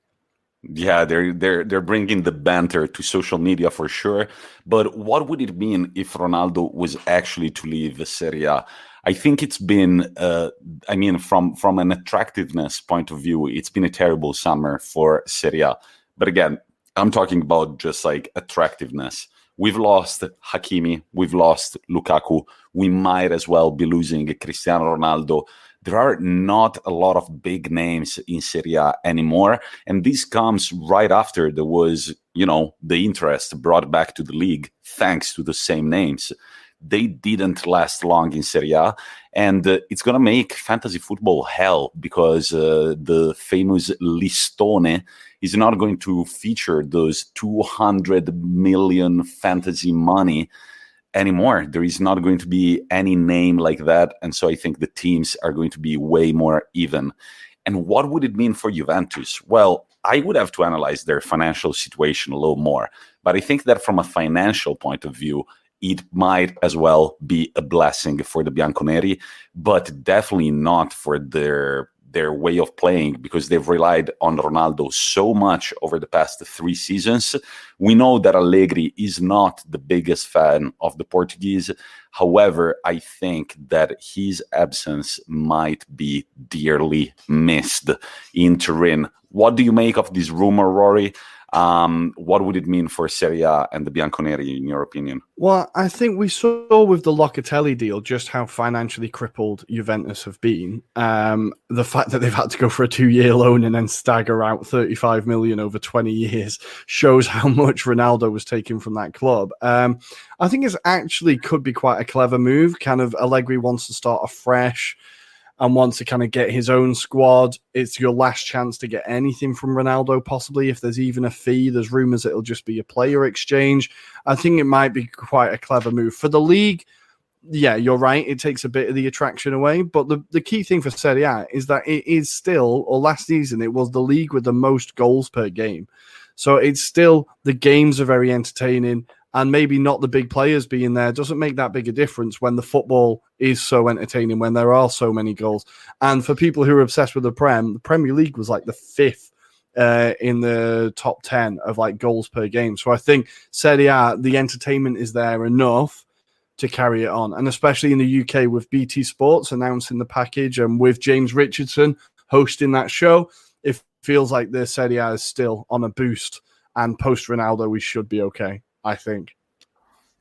Yeah, they're bringing the banter to social media for sure. But what would it mean if Ronaldo was actually to leave Serie A? I think it's been, from an attractiveness point of view, it's been a terrible summer for Serie A. But again, I'm talking about just like attractiveness. We've lost Hakimi. We've lost Lukaku. We might as well be losing Cristiano Ronaldo. There are not a lot of big names in Serie A anymore. And this comes right after there was, the interest brought back to the league thanks to the same names. They didn't last long in Serie A, and it's going to make fantasy football hell because the famous listone is not going to feature those 200 million fantasy money anymore. There is not going to be any name like that, and so I think the teams are going to be way more even. And what would it mean for Juventus? Well, I would have to analyze their financial situation a little more, but I think that from a financial point of view, it might as well be a blessing for the Bianconeri, but definitely not for their way of playing, because they've relied on Ronaldo so much over the past 3 seasons. We know that Allegri is not the biggest fan of the Portuguese. However, I think that his absence might be dearly missed in Turin. What do you make of this rumor, Rory? What would it mean for Serie A and the Bianconeri, in your opinion? Well, I think we saw with the Locatelli deal just how financially crippled Juventus have been. The fact that they've had to go for a 2-year loan and then stagger out 35 million over 20 years shows how much Ronaldo was taken from that club. I think it's actually could be quite a clever move. Kind of Allegri wants to start afresh and wants to kind of get his own squad. It's your last chance to get anything from Ronaldo, possibly. If there's even a fee, there's rumours it'll just be a player exchange. I think it might be quite a clever move. For the league, yeah, you're right. It takes a bit of the attraction away. But the key thing for Serie A is that it is still, or last season, it was the league with the most goals per game. So it's still, the games are very entertaining. And maybe not the big players being there doesn't make that big a difference when the football is so entertaining, when there are so many goals. And for people who are obsessed with the Premier League was like the 5th in the top 10 of like goals per game. So I think Serie A, the entertainment is there enough to carry it on. And especially in the UK with BT Sports announcing the package and with James Richardson hosting that show, it feels like the Serie A is still on a boost. And post Ronaldo, we should be okay, I think.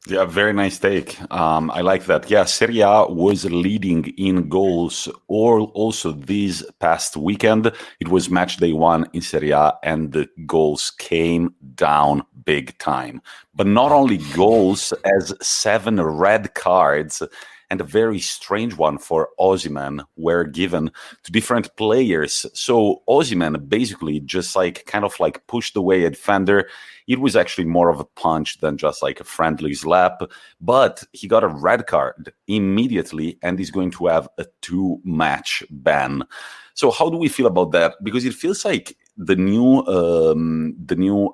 Yeah, very nice take. I like that. Yeah, Serie A was leading in goals also this past weekend. It was match day 1 in Serie A, and the goals came down big time. But not only goals, as 7 red cards and a very strange one for Osimhen were given to different players. So Osimhen basically just kind of pushed away a defender. It was actually more of a punch than just like a friendly slap, but he got a red card immediately and is going to have a 2-match ban. So how do we feel about that? Because it feels like the new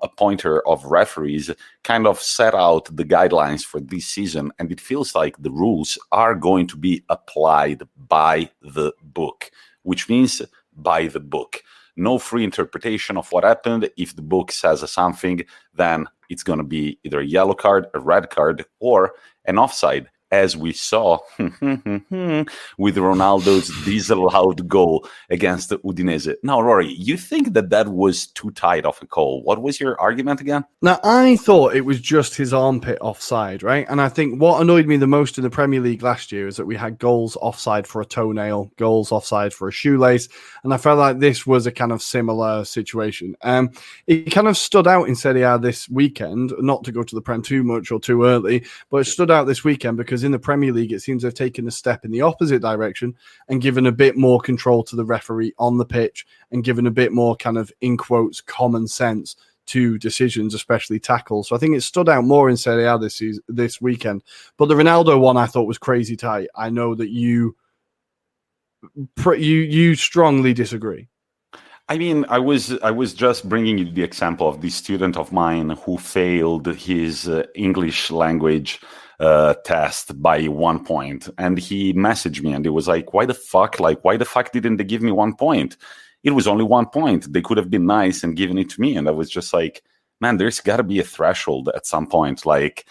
appointer of referees kind of set out the guidelines for this season, and it feels like the rules are going to be applied by the book, which means by the book. No free interpretation of what happened. If the book says something, then it's going to be either a yellow card, a red card, or an offside, as we saw with Ronaldo's disallowed goal against Udinese. Now, Rory, you think that was too tight of a call. What was your argument again? Now, I thought it was just his armpit offside, right? And I think what annoyed me the most in the Premier League last year is that we had goals offside for a toenail, goals offside for a shoelace, and I felt like this was a kind of similar situation. It kind of stood out in Serie A this weekend, not to go to the Prem too much or too early, but it stood out this weekend because in the Premier League, it seems they've taken a step in the opposite direction and given a bit more control to the referee on the pitch and given a bit more kind of, in quotes, common sense to decisions, especially tackles. So I think it stood out more in Serie A this weekend. But the Ronaldo one I thought was crazy tight. I know that you strongly disagree. I mean, I was just bringing you the example of this student of mine who failed his English language test by 1 point, and he messaged me and it was like, why the fuck didn't they give me 1 point? It was only 1 point. They could have been nice and given it to me. And I was just like, man, there's got to be a threshold at some point. Like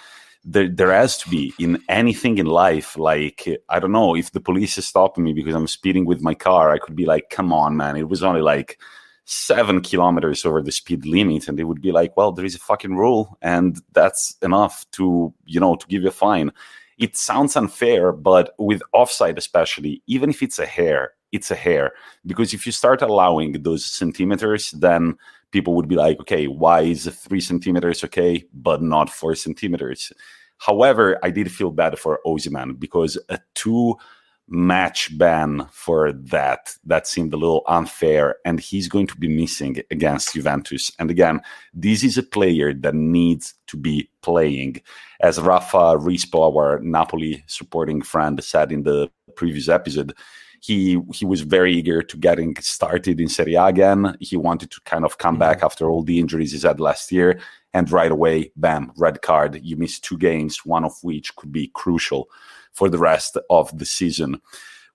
there has to be in anything in life. Like, I don't know, if the police is stopping me because I'm speeding with my car, I could be like, come on, man, it was only like 7 kilometers over the speed limit. And they would be like, well, there is a fucking rule and that's enough to give you a fine. It sounds unfair, but with offside especially, even if it's a hair, it's a hair. Because if you start allowing those centimeters, then people would be like, okay, why is 3 centimeters okay, but not 4 centimeters? However, I did feel bad for Osimhen because a 2-match ban for that seemed a little unfair, and he's going to be missing against Juventus. And again, this is a player that needs to be playing. As Rafa Rispo, our Napoli supporting friend, said in the previous episode, He was very eager to getting started in Serie A again. He wanted to kind of come back after all the injuries he's had last year. And right away, bam, red card. You missed 2 games, one of which could be crucial for the rest of the season.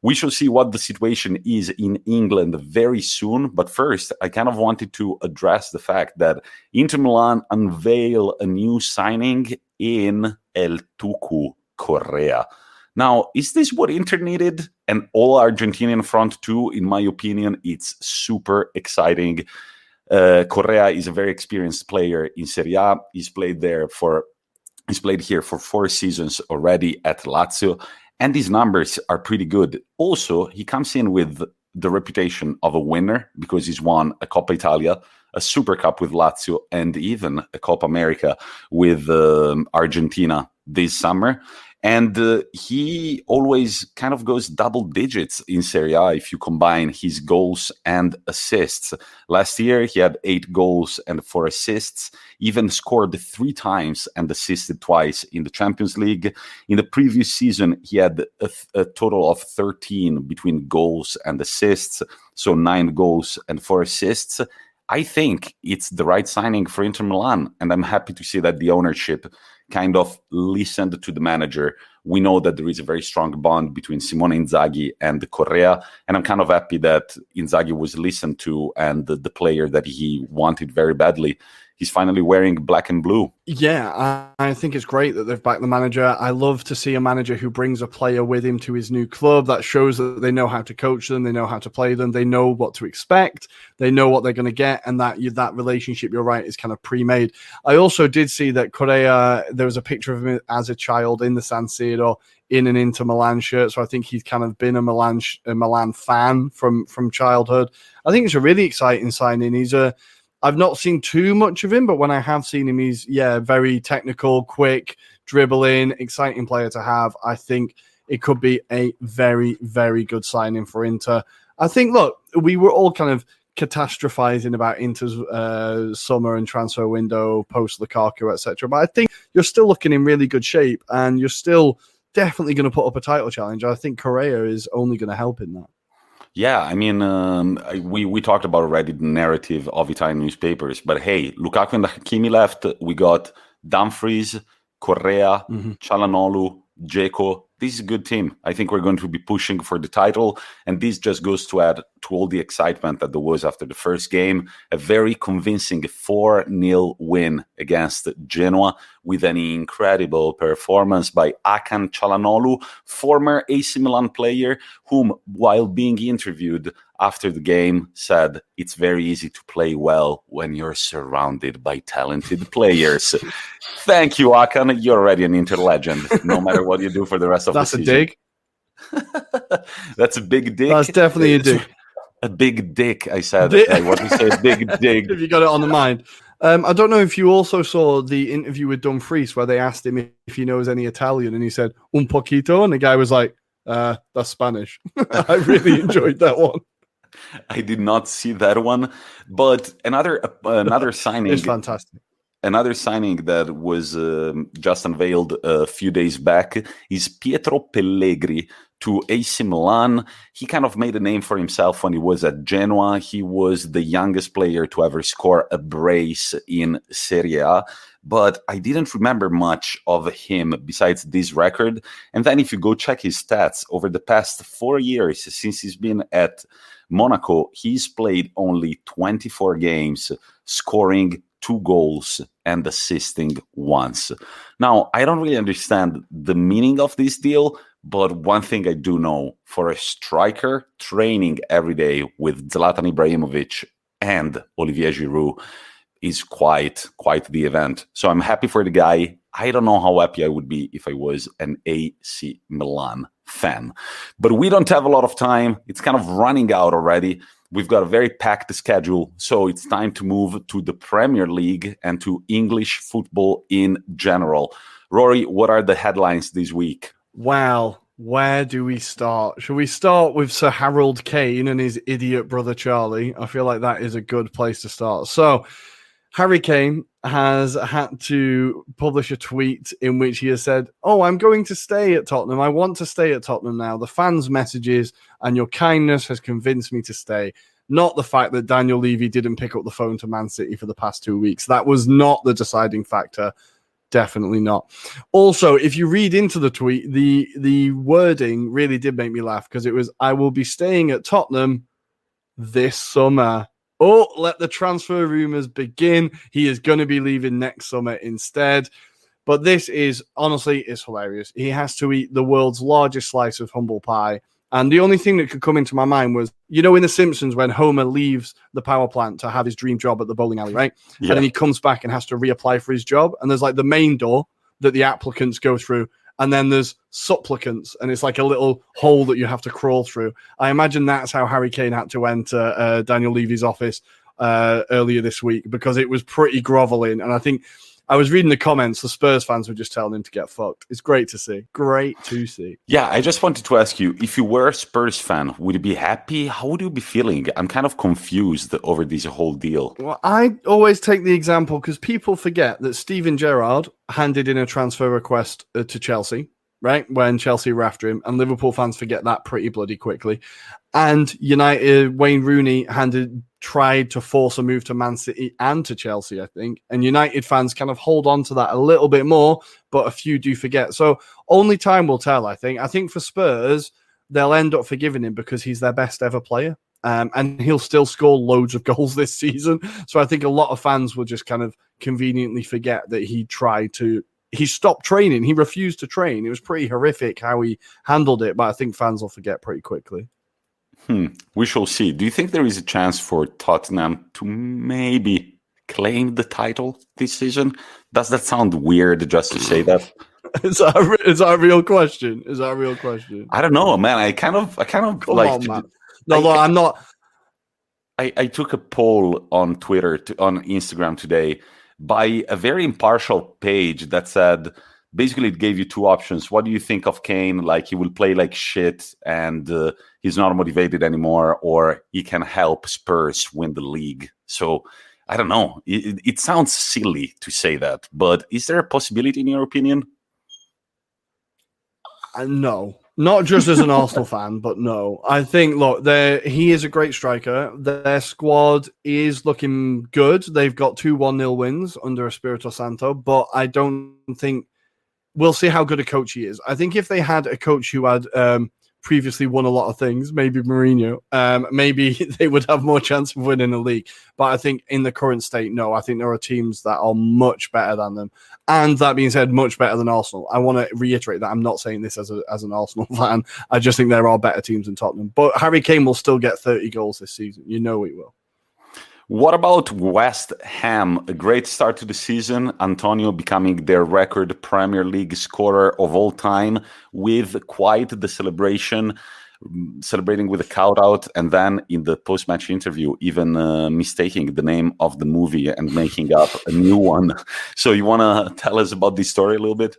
We shall see what the situation is in England very soon. But first, I kind of wanted to address the fact that Inter Milan unveil a new signing in El Tucu Correa. Now, is this what Inter needed? An all-Argentinian front two? In my opinion, it's super exciting. Correa is a very experienced player in Serie A. He's played here for 4 seasons already at Lazio, and his numbers are pretty good. Also, he comes in with the reputation of a winner because he's won a Coppa Italia, a Super Cup with Lazio, and even a Copa America with Argentina this summer. And he always kind of goes double digits in Serie A if you combine his goals and assists. Last year, he had 8 goals and 4 assists, even scored 3 times and assisted twice in the Champions League. In the previous season, he had a total of 13 between goals and assists, so 9 goals and 4 assists. I think it's the right signing for Inter Milan, and I'm happy to see that the ownership kind of listened to the manager. We know that there is a very strong bond between Simone Inzaghi and Correa, and I'm kind of happy that Inzaghi was listened to, and the player that he wanted very badly, he's finally wearing black and blue. Yeah, I think it's great that they've backed the manager. I love to see a manager who brings a player with him to his new club. That shows that they know how to coach them, they know how to play them, they know what to expect, they know what they're going to get, and that relationship, you're right, is kind of pre-made. I also did see that Correa, there was a picture of him as a child in the San Siro in an Inter Milan shirt, so I think he's kind of been a Milan fan from childhood. I think it's a really exciting signing. I've not seen too much of him, but when I have seen him, he's, very technical, quick, dribbling, exciting player to have. I think it could be a very, very good signing for Inter. I think, look, we were all kind of catastrophizing about Inter's summer and transfer window, post-Lukaku, etc. But I think you're still looking in really good shape, and you're still definitely going to put up a title challenge. I think Correa is only going to help in that. Yeah, I mean, we talked about already the narrative of Italian newspapers, but hey, Lukaku and Hakimi left. We got Dumfries, Correa, Çalhanoğlu, Dzeko. This is a good team. I think we're going to be pushing for the title, and this just goes to add to all the excitement that there was after the first game. A very convincing 4-0 win against Genoa with an incredible performance by Hakan Çalhanoğlu, former AC Milan player, whom, while being interviewed after the game, said it's very easy to play well when you're surrounded by talented players. Thank you, Hakan. You're already an Inter legend, no matter what you do for the rest of the season. That's a dig. That's a big dig. That's definitely a dig. A big dick, I said. I want to say big dig. If you got it on the mind. I don't know if you also saw the interview with Dumfries where they asked him if he knows any Italian, and he said, un poquito, and the guy was like, that's Spanish. I really enjoyed that one. I did not see that one, but another signing. It's fantastic. Another signing that was just unveiled a few days back is Pietro Pellegri to AC Milan. He kind of made a name for himself when he was at Genoa. He was the youngest player to ever score a brace in Serie A, but I didn't remember much of him besides this record. And then if you go check his stats over the past 4 years since he's been at Monaco, he's played only 24 games, scoring 2 goals and assisting once. Now, I don't really understand the meaning of this deal, but one thing I do know, for a striker training every day with Zlatan Ibrahimovic and Olivier Giroud is quite the event. So I'm happy for the guy. I don't know how happy I would be if I was an AC Milan fan. But we don't have a lot of time. It's kind of running out already. We've got a very packed schedule, so it's time to move to the Premier League and to English football in general. Rory, what are the headlines this week? Well, where do we start? Should we start with Sir Harold Kane and his idiot brother Charlie? I feel like that is a good place to start. So, Harry Kane has had to publish a tweet in which he has said, "Oh, I'm going to stay at Tottenham. I want to stay at Tottenham now. The fans' messages and your kindness has convinced me to stay. Not the fact that Daniel Levy didn't pick up the phone to Man City for the past 2 weeks. That was not the deciding factor. Definitely not." Also, if you read into the tweet, the wording really did make me laugh because it was, "I will be staying at Tottenham this summer." Oh, let the transfer rumors begin. He is going to be leaving next summer instead. But this is, honestly, it's hilarious. He has to eat the world's largest slice of humble pie. And the only thing that could come into my mind was, you know, in The Simpsons, when Homer leaves the power plant to have his dream job at the bowling alley, right? Yeah. And then he comes back and has to reapply for his job. And there's like the main door that the applicants go through. And then there's supplicants, and it's like a little hole that you have to crawl through. I imagine that's how Harry Kane had to enter Daniel Levy's office earlier this week, because it was pretty groveling. And I think I was reading the comments, the Spurs fans were just telling him to get fucked. It's great to see. Great to see. Yeah, I just wanted to ask you, if you were a Spurs fan, would you be happy? How would you be feeling? I'm kind of confused over this whole deal. Well, I always take the example because people forget that Steven Gerrard handed in a transfer request to Chelsea, right? When Chelsea were after him, and Liverpool fans forget that pretty bloody quickly. And United, Wayne Rooney tried to force a move to Man City and to Chelsea, I think. And United fans kind of hold on to that a little bit more, but a few do forget. So only time will tell, I think. I think for Spurs, they'll end up forgiving him because he's their best ever player. And he'll still score loads of goals this season. So I think a lot of fans will just kind of conveniently forget that he stopped training. He refused to train. It was pretty horrific how he handled it, but I think fans will forget pretty quickly. We shall see. Do you think there is a chance for Tottenham to maybe claim the title this season? Does that sound weird just to say that? Is that a real question? Is that a real question? I don't know, man. I kind of Come like. On, man. No, I'm not. I took a poll on Twitter, on Instagram today, by a very impartial page that said, basically, it gave you two options. What do you think of Kane? Like, he will play like shit and he's not motivated anymore, or he can help Spurs win the league. So, I don't know. It sounds silly to say that, but is there a possibility in your opinion? No. Not just as an Arsenal fan, but no. I think, look, he is a great striker. Their squad is looking good. They've got 2 1-0 wins under Espirito Santo, but I don't think... We'll see how good a coach he is. I think if they had a coach who had previously won a lot of things, maybe Mourinho, maybe they would have more chance of winning a league. But I think in the current state, no. I think there are teams that are much better than them. And that being said, much better than Arsenal. I want to reiterate that I'm not saying this as an Arsenal fan. I just think there are better teams than Tottenham. But Harry Kane will still get 30 goals this season. You know he will. What about West Ham? A great start to the season. Antonio becoming their record Premier League scorer of all time with quite the celebration, celebrating with a shout-out, and then in the post-match interview, even mistaking the name of the movie and making up a new one. So you want to tell us about this story a little bit?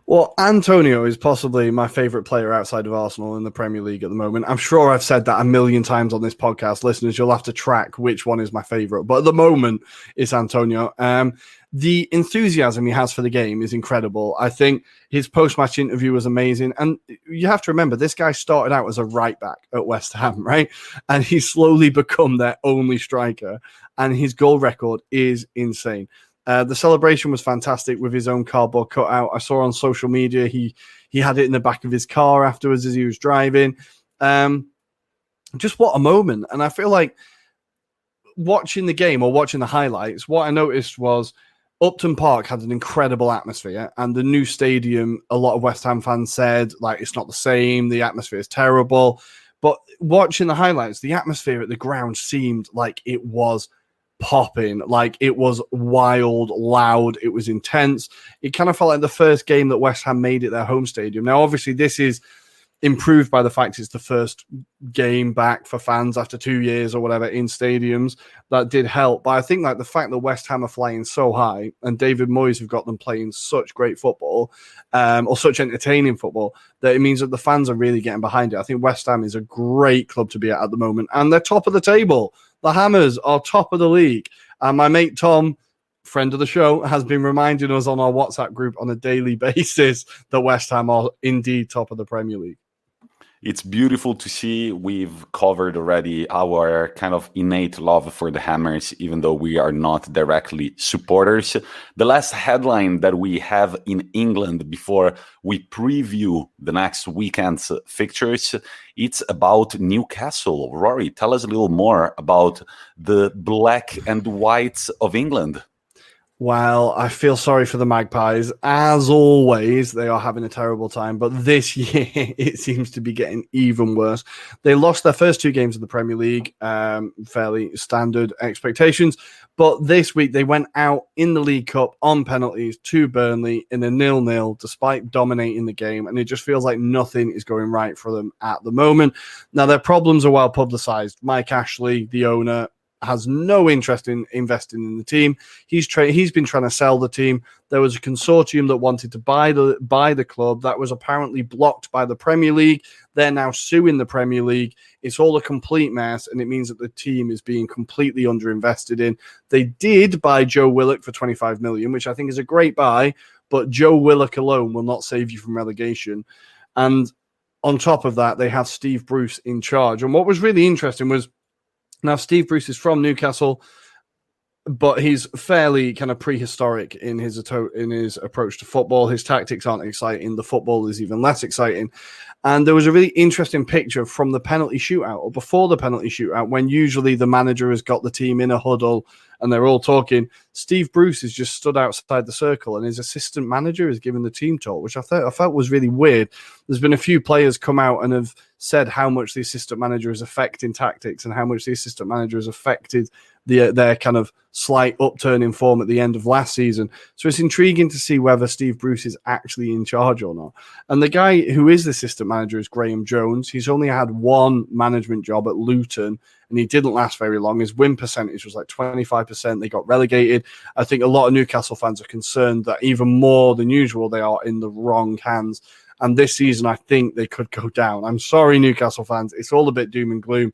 Well, Antonio is possibly my favorite player outside of Arsenal in the Premier League at the moment. I'm sure I've said that a million times on this podcast. Listeners, you'll have to track which one is my favorite. But at the moment, it's Antonio. The enthusiasm he has for the game is incredible. I think his post-match interview was amazing. And you have to remember, this guy started out as a right-back at West Ham, right? And he's slowly become their only striker. And his goal record is insane. The celebration was fantastic with his own cardboard cutout. I saw on social media he had it in the back of his car afterwards as he was driving. Just what a moment. And I feel like watching the game or watching the highlights, what I noticed was Upton Park had an incredible atmosphere, and the new stadium, a lot of West Ham fans said, like, it's not the same, the atmosphere is terrible. But watching the highlights, the atmosphere at the ground seemed like it was popping, like it was wild, loud, it was intense. It kind of felt like the first game that West Ham made at their home stadium. Now, obviously, this is improved by the fact it's the first game back for fans after 2 years or whatever in stadiums. That did help. But I think like the fact that West Ham are flying so high and David Moyes have got them playing such great football or such entertaining football, that it means that the fans are really getting behind it. I think West Ham is a great club to be at the moment, and they're top of the table. The Hammers are top of the league. And my mate Tom, friend of the show, has been reminding us on our WhatsApp group on a daily basis that West Ham are indeed top of the Premier League. It's beautiful to see. We've covered already our kind of innate love for the Hammers, even though we are not directly supporters. The last headline that we have in England before we preview the next weekend's fixtures, it's about Newcastle. Ruairi, tell us a little more about the black and whites of England. Well, I feel sorry for the Magpies. As always, they are having a terrible time. But this year, it seems to be getting even worse. They lost their first 2 games of the Premier League, fairly standard expectations. But this week, they went out in the League Cup on penalties to Burnley in a 0-0, despite dominating the game. And it just feels like nothing is going right for them at the moment. Now, their problems are well publicised. Mike Ashley, the owner, has no interest in investing in the team. He's been trying to sell the team. There was a consortium that wanted to buy the club that was apparently blocked by the Premier League. They're now suing the Premier League. It's all a complete mess, and it means that the team is being completely underinvested in. They did buy Joe Willock for 25 million, which I think is a great buy, but Joe Willock alone will not save you from relegation. And on top of that, they have Steve Bruce in charge. And what was really interesting was, now, Steve Bruce is from Newcastle, but he's fairly kind of prehistoric in his approach to football. His tactics aren't exciting. The football is even less exciting. And there was a really interesting picture from the penalty shootout, or before the penalty shootout, when usually the manager has got the team in a huddle and they're all talking. Steve Bruce has just stood outside the circle and his assistant manager is giving the team talk, which I felt was really weird. There's been a few players come out and have said how much the assistant manager is affecting tactics and how much the assistant manager has affected their kind of slight upturn in form at the end of last season. So it's intriguing to see whether Steve Bruce is actually in charge or not. And the guy who is the assistant manager is Graham Jones. He's only had one management job at Luton, and he didn't last very long. His win percentage was like 25%. They got relegated. I think a lot of Newcastle fans are concerned that even more than usual, they are in the wrong hands. And this season, I think they could go down. I'm sorry, Newcastle fans. It's all a bit doom and gloom.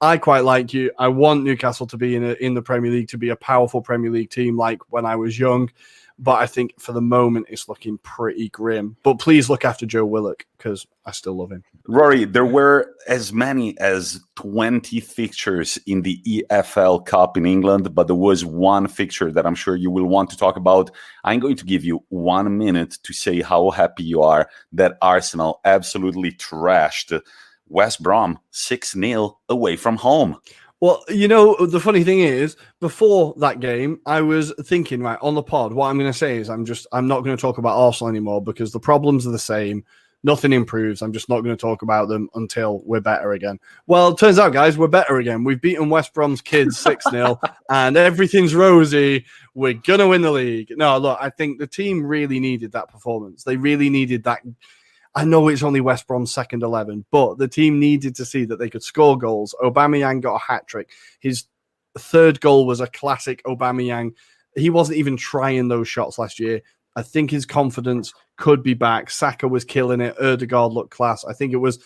I quite like you. I want Newcastle to be in the Premier League, to be a powerful Premier League team like when I was young. But I think for the moment, it's looking pretty grim. But please look after Joe Willock, because I still love him. Ruairi, there were as many as 20 fixtures in the EFL Cup in England, but there was one fixture that I'm sure you will want to talk about. I'm going to give you 1 minute to say how happy you are that Arsenal absolutely trashed West Brom 6-0 away from home. Well, you know, the funny thing is, before that game, I was thinking, right, on the pod, what I'm going to say is I'm not going to talk about Arsenal anymore because the problems are the same. Nothing improves. I'm just not going to talk about them until we're better again. Well, it turns out, guys, we're better again. We've beaten West Brom's kids 6-0 and everything's rosy. We're going to win the league. No, look, I think the team really needed that performance. They really needed that. I know it's only West Brom's second 11, but the team needed to see that they could score goals. Aubameyang got a hat-trick. His third goal was a classic Aubameyang. He wasn't even trying those shots last year. I think his confidence could be back. Saka was killing it. Ødegaard looked class. I think it was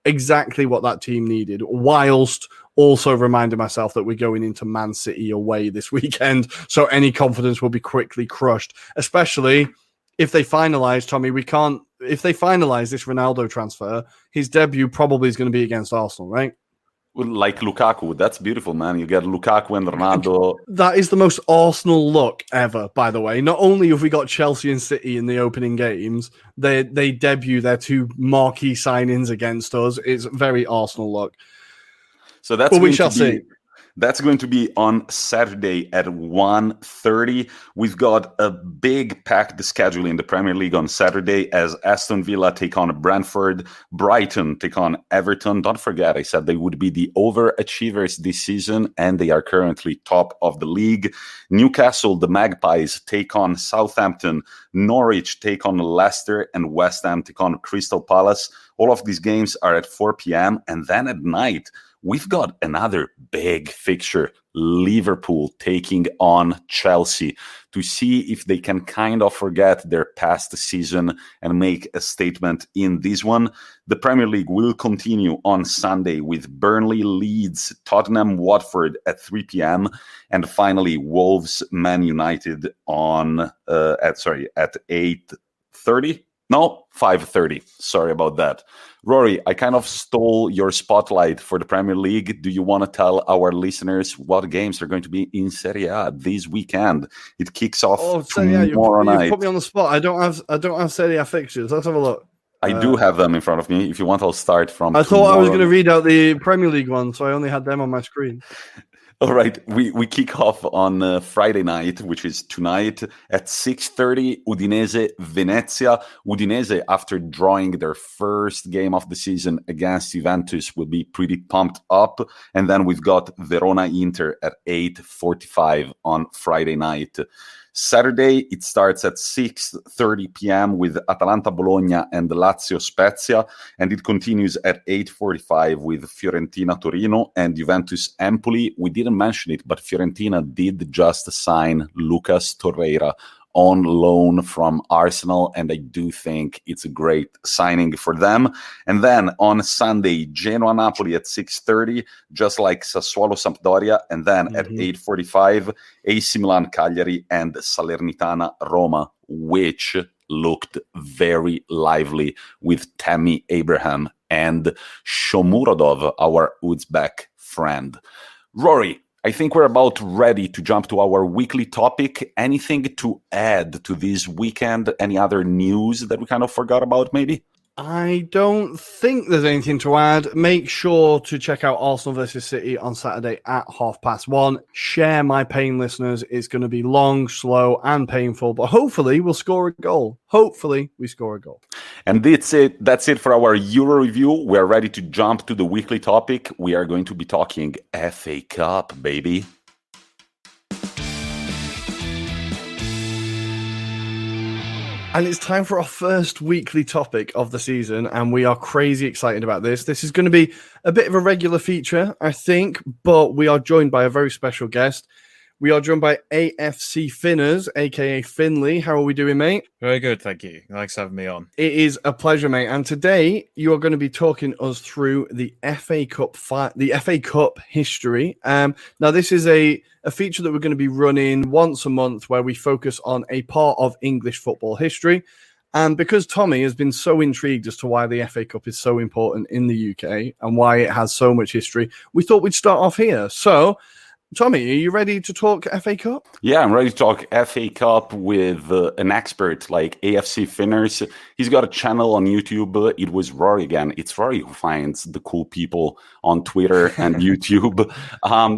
exactly what that team needed, whilst also reminding myself that we're going into Man City away this weekend, so any confidence will be quickly crushed, especially if they finalize, Tommy, if they finalize this Ronaldo transfer, his debut probably is going to be against Arsenal, right? Like Lukaku. That's beautiful, man. You get Lukaku and Ronaldo. That is the most Arsenal look ever, by the way. Not only have we got Chelsea and City in the opening games, they debut their two marquee signings against us. It's very Arsenal look. So that's we shall see. That's going to be on Saturday at 1:30. We've got a big packed schedule in the Premier League on Saturday as Aston Villa take on Brentford, Brighton take on Everton. Don't forget, I said they would be the overachievers this season, and they are currently top of the league. Newcastle, the Magpies, take on Southampton. Norwich take on Leicester, and West Ham take on Crystal Palace. All of these games are at 4 p.m. And then at night, we've got another big fixture, Liverpool taking on Chelsea, to see if they can kind of forget their past season and make a statement in this one. The Premier League will continue on Sunday with Burnley, Leeds, Tottenham, Watford at 3 p.m. and finally Wolves, Man United on at 8:30. No, 5:30. Sorry about that. Rory, I kind of stole your spotlight for the Premier League. Do you want to tell our listeners what games are going to be in Serie A this weekend? It kicks off tomorrow night. You put me on the spot. I don't have Serie A fixtures. Let's have a look. I do have them in front of me. If you want, I'll start from. I thought I was going to read out the Premier League one, so I only had them on my screen. All right, we kick off on Friday night, which is tonight at 6:30. Udinese, Venezia. Udinese, after drawing their first game of the season against Juventus, will be pretty pumped up. And then we've got Verona Inter at 8:45 on Friday night. Saturday, it starts at 6:30 p.m. with Atalanta Bologna and Lazio Spezia, and it continues at 8:45 with Fiorentina Torino and Juventus Empoli. We didn't mention it, but Fiorentina did just sign Lucas Torreira on loan from Arsenal, and I do think it's a great signing for them. And then on Sunday, Genoa-Napoli at 6:30, just like Sassuolo-Sampdoria, and then at 8:45, AC Milan-Cagliari and Salernitana-Roma, which looked very lively with Tammy Abraham and Shomurodov, our Uzbek friend. Rory, I think we're about ready to jump to our weekly topic. Anything to add to this weekend? Any other news that we kind of forgot about, maybe? I don't think there's anything to add. Make sure to check out Arsenal versus City on Saturday at 1:30. Share my pain, listeners. It's going to be long, slow, and painful, but hopefully we'll score a goal. Hopefully we score a goal. And that's it. That's it for our Euro review. We're ready to jump to the weekly topic. We are going to be talking FA Cup, baby. And it's time for our first weekly topic of the season, and we are crazy excited about this. This is going to be a bit of a regular feature, I think, but we are joined by a very special guest. We are joined by AFC Finners, aka Finlay. How are we doing, mate? Very good, thank you. Thanks for having me on. It is a pleasure, mate. And today you are going to be talking us through the FA Cup history. Now, this is a feature that we're going to be running once a month, where we focus on a part of English football history. And because Tommy has been so intrigued as to why the FA Cup is so important in the UK and why it has so much history, we thought we'd start off here. So, Tommy, are you ready to talk FA Cup? Yeah, I'm ready to talk FA Cup with an expert like AFC Finners. He's got a channel on YouTube. It was Rory again. It's Rory who finds the cool people on Twitter and YouTube.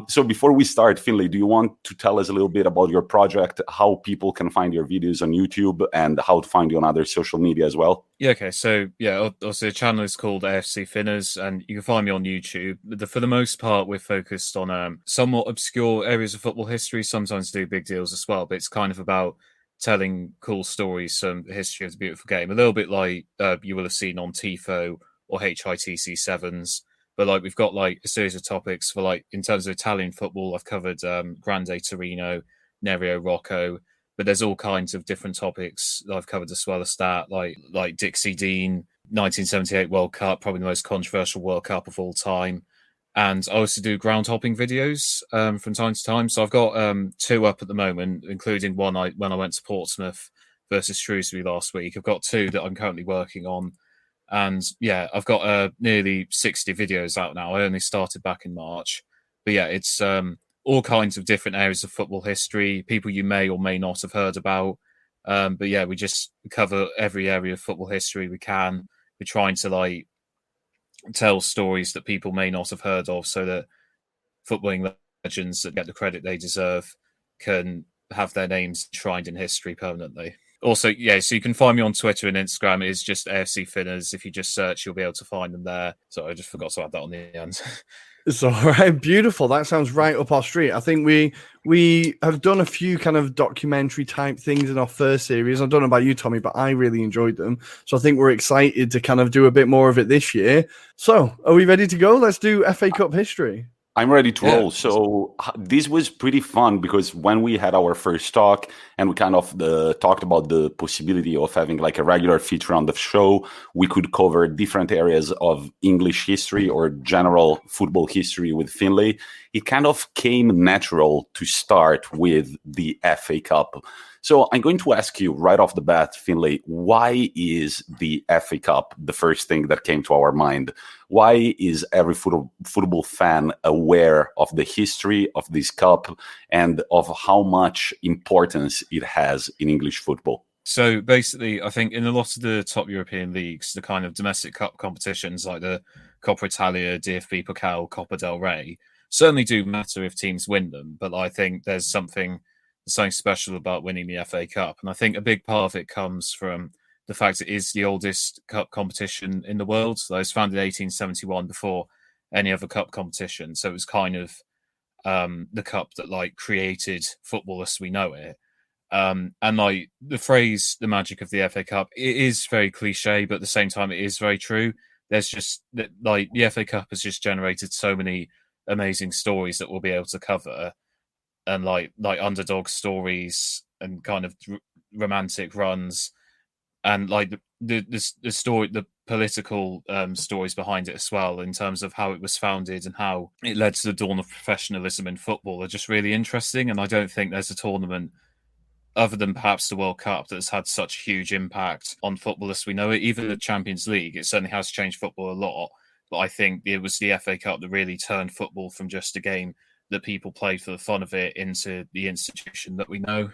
So before we start, Finlay, do you want to tell us a little bit about your project, how people can find your videos on YouTube, and how to find you on other social media as well? Yeah, okay. So, yeah, also the channel is called AFC Finners, and you can find me on YouTube. For the most part, we're focused on somewhat obscure areas of football history. Sometimes do big deals as well, but it's kind of about telling cool stories from the history of the beautiful game. A little bit like you will have seen on TIFO or HITC 7s. But like we've got like a series of topics for like in terms of Italian football. I've covered Grande Torino, Nereo Rocco. But there's all kinds of different topics that I've covered as well as that, like Dixie Dean, 1978 World Cup, probably the most controversial World Cup of all time. And I also do ground hopping videos from time to time. So I've got 2 up at the moment, including one when I went to Portsmouth versus Shrewsbury last week. I've got 2 that I'm currently working on. And yeah, I've got nearly 60 videos out now. I only started back in March. But yeah, it's all kinds of different areas of football history, people you may or may not have heard about. But yeah, we just cover every area of football history we can. We're trying to like tell stories that people may not have heard of so that footballing legends that get the credit they deserve can have their names enshrined in history permanently. Also, yeah, so you can find me on Twitter and Instagram. It's just AFC Finners. If you just search, you'll be able to find them there. So I just forgot to add that on the end. So, right, beautiful. That sounds right up our street. I think we have done a few kind of documentary type things in our first series. I don't know about you, Tommy, but I really enjoyed them. So I think we're excited to kind of do a bit more of it this year. So, are we ready to go? Let's do FA Cup history. I'm ready to roll. So this was pretty fun because when we had our first talk and we kind of talked about the possibility of having like a regular feature on the show, we could cover different areas of English history or general football history with Finlay. It kind of came natural to start with the FA Cup. So I'm going to ask you right off the bat, Finlay, why is the FA Cup the first thing that came to our mind? Why is every football fan aware of the history of this cup and of how much importance it has in English football? So basically, I think in a lot of the top European leagues, the kind of domestic cup competitions like the Coppa Italia, DFB Pokal, Coppa del Rey certainly do matter if teams win them. But I think there's something special about winning the FA Cup. And I think a big part of it comes from the fact it is the oldest cup competition in the world. So it was founded in 1871 before any other cup competition. So it was kind of the cup that like created football as we know it. And like the phrase, the magic of the FA Cup, it is very cliche, but at the same time, it is very true. There's just like the FA Cup has just generated so many amazing stories that we'll be able to cover. And like underdog stories and kind of romantic runs, and like the story, the political stories behind it as well, in terms of how it was founded and how it led to the dawn of professionalism in football, are just really interesting. And I don't think there's a tournament other than perhaps the World Cup that's had such a huge impact on football as we know it. Even the Champions League, it certainly has changed football a lot. But I think it was the FA Cup that really turned football from just a game that people played for the fun of it into the institution that we know.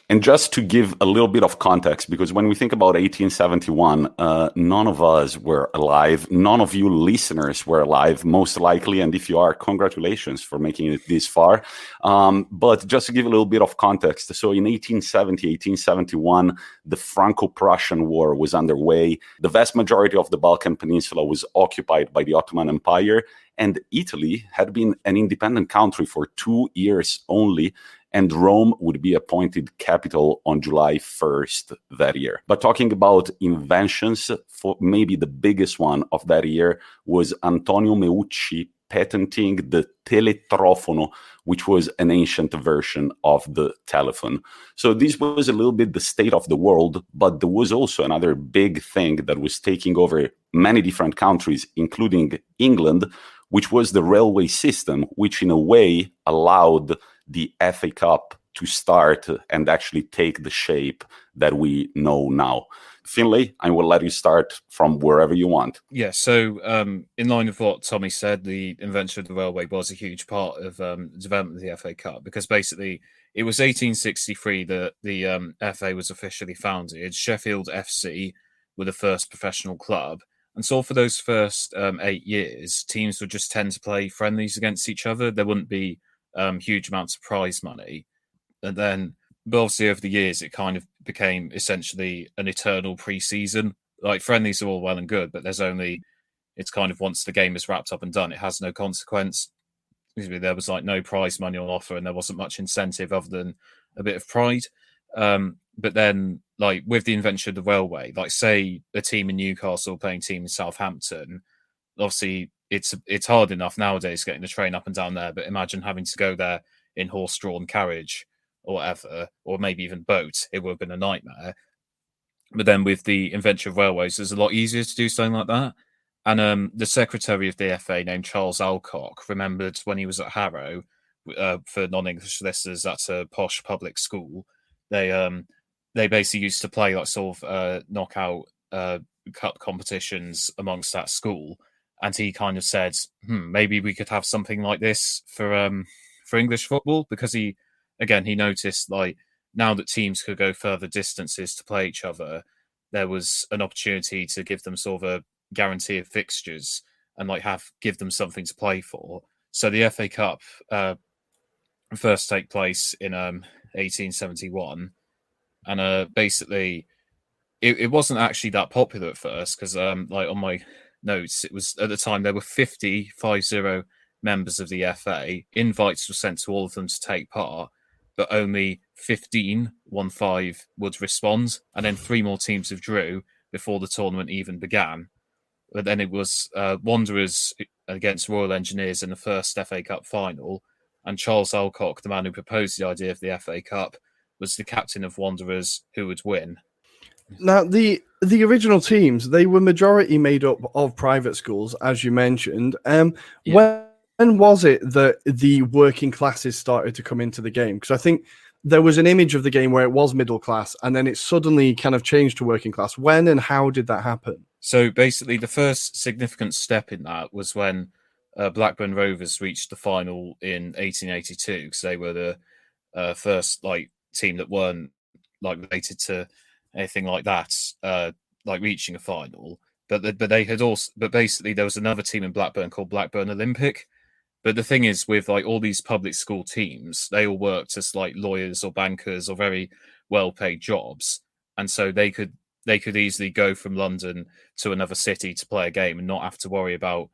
And just to give a little bit of context, because when we think about 1871, none of us were alive. None of you listeners were alive, most likely. And if you are, congratulations for making it this far. But just to give a little bit of context. So in 1870, 1871, the Franco-Prussian War was underway. The vast majority of the Balkan Peninsula was occupied by the Ottoman Empire. And Italy had been an independent country for 2 years only, and Rome would be appointed capital on July 1st that year. But talking about inventions, for maybe the biggest one of that year was Antonio Meucci patenting the teletrofono, which was an ancient version of the telephone. So this was a little bit the state of the world, but there was also another big thing that was taking over many different countries, including England, which was the railway system, which in a way allowed the FA Cup to start and actually take the shape that we know now. Finlay, I will let you start from wherever you want. Yeah, so in line with what Tommy said, the invention of the railway was a huge part of the development of the FA Cup, because basically it was 1863 that the FA was officially founded. Sheffield FC were the first professional club. And so for those first 8 years, teams would just tend to play friendlies against each other. There wouldn't be huge amounts of prize money. And then, but obviously over the years, it kind of became essentially an eternal pre-season. Like friendlies are all well and good, but it's kind of once the game is wrapped up and done, it has no consequence. There was like no prize money on offer and there wasn't much incentive other than a bit of pride. But then like with the invention of the railway, like say a team in Newcastle playing a team in Southampton, obviously it's hard enough nowadays getting the train up and down there, but imagine having to go there in horse-drawn carriage or whatever, or maybe even boat. It would have been a nightmare. But then with the invention of railways, it's a lot easier to do something like that. And the secretary of the FA, named Charles Alcock, remembered when he was at Harrow for non-English listeners, that's a posh public school. They basically used to play like sort of knockout cup competitions amongst that school. And he kind of said, maybe we could have something like this for English football, because he noticed like now that teams could go further distances to play each other, there was an opportunity to give them sort of a guarantee of fixtures and like give them something to play for. So the FA Cup first take place in 1871, and basically it wasn't actually that popular at first, because like on my notes, it was at the time there were 50 members of the FA. Invites were sent to all of them to take part, but only 15 would respond, and then 3 more teams withdrew before the tournament even began. But then it was Wanderers against Royal Engineers in the first FA Cup final, and Charles Alcock, the man who proposed the idea of the FA Cup, was the captain of Wanderers who would win. Now, the original teams, they were majority made up of private schools, as you mentioned. When was it that the working classes started to come into the game? Because I think there was an image of the game where it was middle class, and then it suddenly kind of changed to working class. When and how did that happen? So basically, the first significant step in that was when Blackburn Rovers reached the final in 1882, because they were the first team that weren't related to anything like that, reaching a final. But basically there was another team in Blackburn called Blackburn Olympic. But the thing is, with all these public school teams, they all worked as lawyers or bankers or very well-paid jobs, and so they could easily go from London to another city to play a game and not have to worry about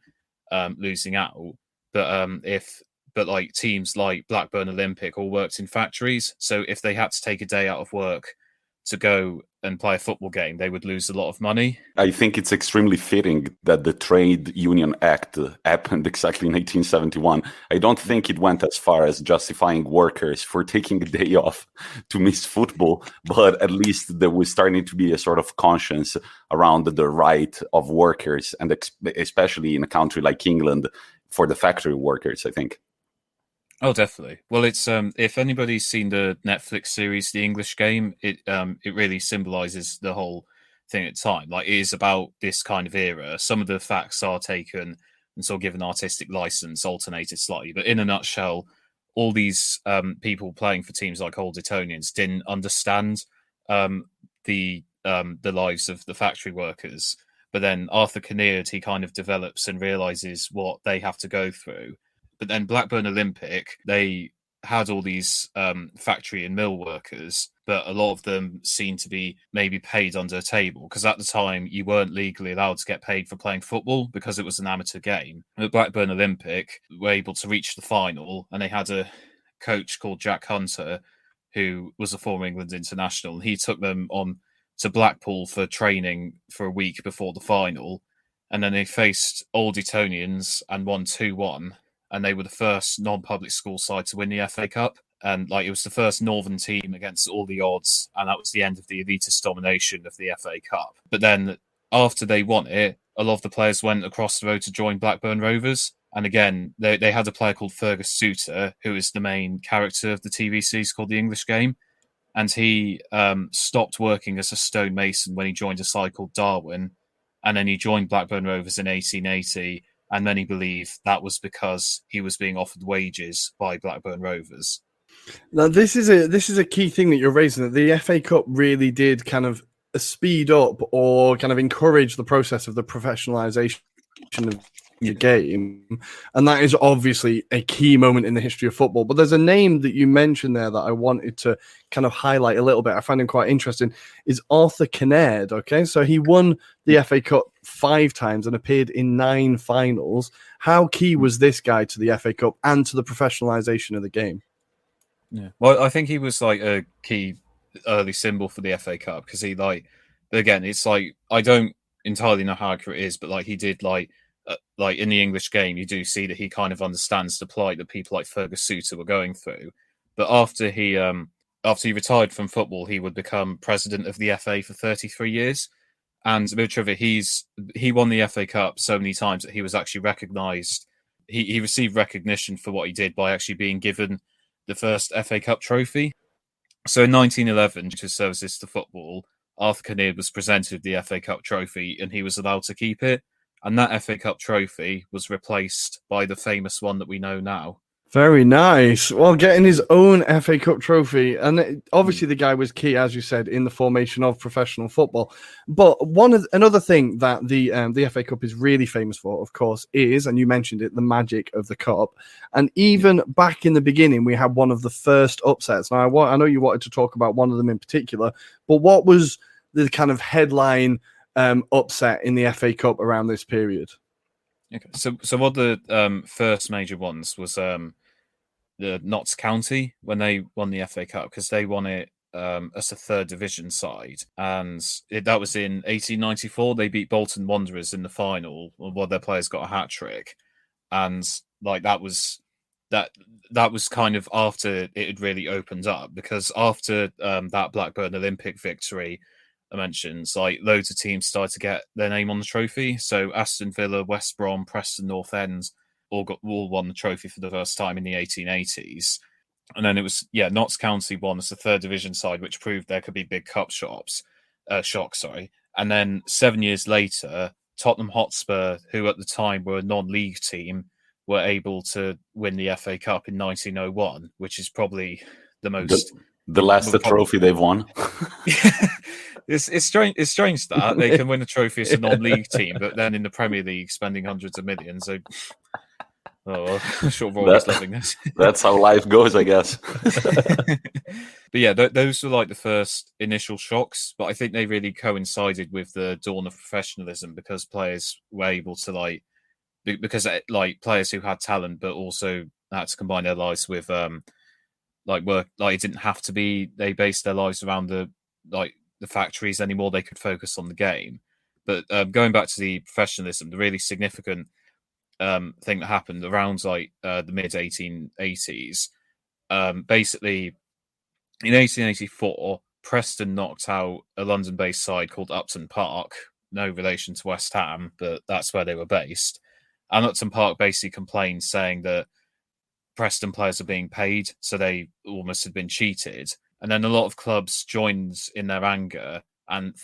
losing out. But teams like Blackburn Olympic all worked in factories, so if they had to take a day out of work to go and play a football game, they would lose a lot of money. I think it's extremely fitting that the Trade Union Act happened exactly in 1871. I don't think it went as far as justifying workers for taking a day off to miss football, but at least there was starting to be a sort of conscience around the right of workers, and especially in a country like England, for the factory workers, I think. Oh, definitely. Well, it's if anybody's seen the Netflix series The English Game, it really symbolizes the whole thing at the time. It is about this kind of era. Some of the facts are taken and sort of given artistic license, alternated slightly. But in a nutshell, all these people playing for teams like Old Etonians didn't understand the lives of the factory workers. But then Arthur Kinnaird, he kind of develops and realizes what they have to go through. But then Blackburn Olympic, they had all these factory and mill workers, but a lot of them seemed to be maybe paid under a table, because at the time you weren't legally allowed to get paid for playing football because it was an amateur game. But Blackburn Olympic were able to reach the final, and they had a coach called Jack Hunter, who was a former England international, and he took them on to Blackpool for training for a week before the final. And then they faced Old Etonians and won 2-1. And they were the first non-public school side to win the FA Cup. And it was the first Northern team against all the odds. And that was the end of the elitist domination of the FA Cup. But then after they won it, a lot of the players went across the road to join Blackburn Rovers. And again, they had a player called Fergus Souter, who is the main character of the TV series called The English Game. And he stopped working as a stonemason when he joined a side called Darwin. And then he joined Blackburn Rovers in 1880. And many believe that was because he was being offered wages by Blackburn Rovers. Now, this is a key thing that you're raising, that the FA Cup really did kind of speed up or kind of encourage the process of the professionalisation of the game. And that is obviously a key moment in the history of football. But there's a name that you mentioned there that I wanted to kind of highlight a little bit. I find him quite interesting, is Arthur Kinnaird. Okay, so he won the FA Cup 5 times and appeared in 9 finals. How key was this guy to the FA Cup and to the professionalisation of the game? Yeah, well, I think he was a key early symbol for the FA Cup, because he again, it's I don't entirely know how accurate it is, but he did in the English Game, you do see that he kind of understands the plight that people like Fergus Souter were going through. But after he retired from football, he would become president of the FA for 33 years. And literally, he won the FA Cup so many times that he was actually recognised. He received recognition for what he did by actually being given the first FA Cup trophy. So in 1911, due to his services to football, Arthur Kinnaird was presented the FA Cup trophy, and he was allowed to keep it. And that FA Cup trophy was replaced by the famous one that we know now. Very nice. Well, getting his own FA Cup trophy. And obviously the guy was key, as you said, in the formation of professional football. But another thing that the FA Cup is really famous for, of course, is, and you mentioned it, the magic of the cup. And even back in the beginning, we had one of the first upsets. Now, I know you wanted to talk about one of them in particular, but what was the kind of headline upset in the FA Cup around this period? Okay, so one of the first major ones was the Notts County when they won the FA Cup, because they won it as a third division side, and that was in 1894. They beat Bolton Wanderers in the final. One of their players got a hat trick, and like that was kind of after it had really opened up, because after that Blackburn Olympic victory I mentioned, like loads of teams started to get their name on the trophy. So Aston Villa, West Brom, Preston North End all won the trophy for the first time in the 1880s. And then it was Notts County won as the third division side, which proved there could be big cup shocks. And then 7 years later, Tottenham Hotspur, who at the time were a non-league team, were able to win the FA Cup in 1901, which is probably the most the last trophy they've won. It's strange. It's strange that they can win a trophy as a non-league team, but then in the Premier League spending hundreds of millions. So, I'm sure Rory's loving this. That's how life goes, I guess. But yeah, those were like the first initial shocks. But I think they really coincided with the dawn of professionalism, because players were able to players who had talent, but also had to combine their lives with work. Like it didn't have to be they based their lives around the factories anymore. They could focus on the game. But going back to the professionalism, the really significant thing that happened around the mid 1880s, basically in 1884, Preston knocked out a London-based side called Upton Park. No relation to West Ham, but that's where they were based. And Upton Park basically complained, saying that Preston players are being paid, so they almost had been cheated. And then a lot of clubs joined in their anger, and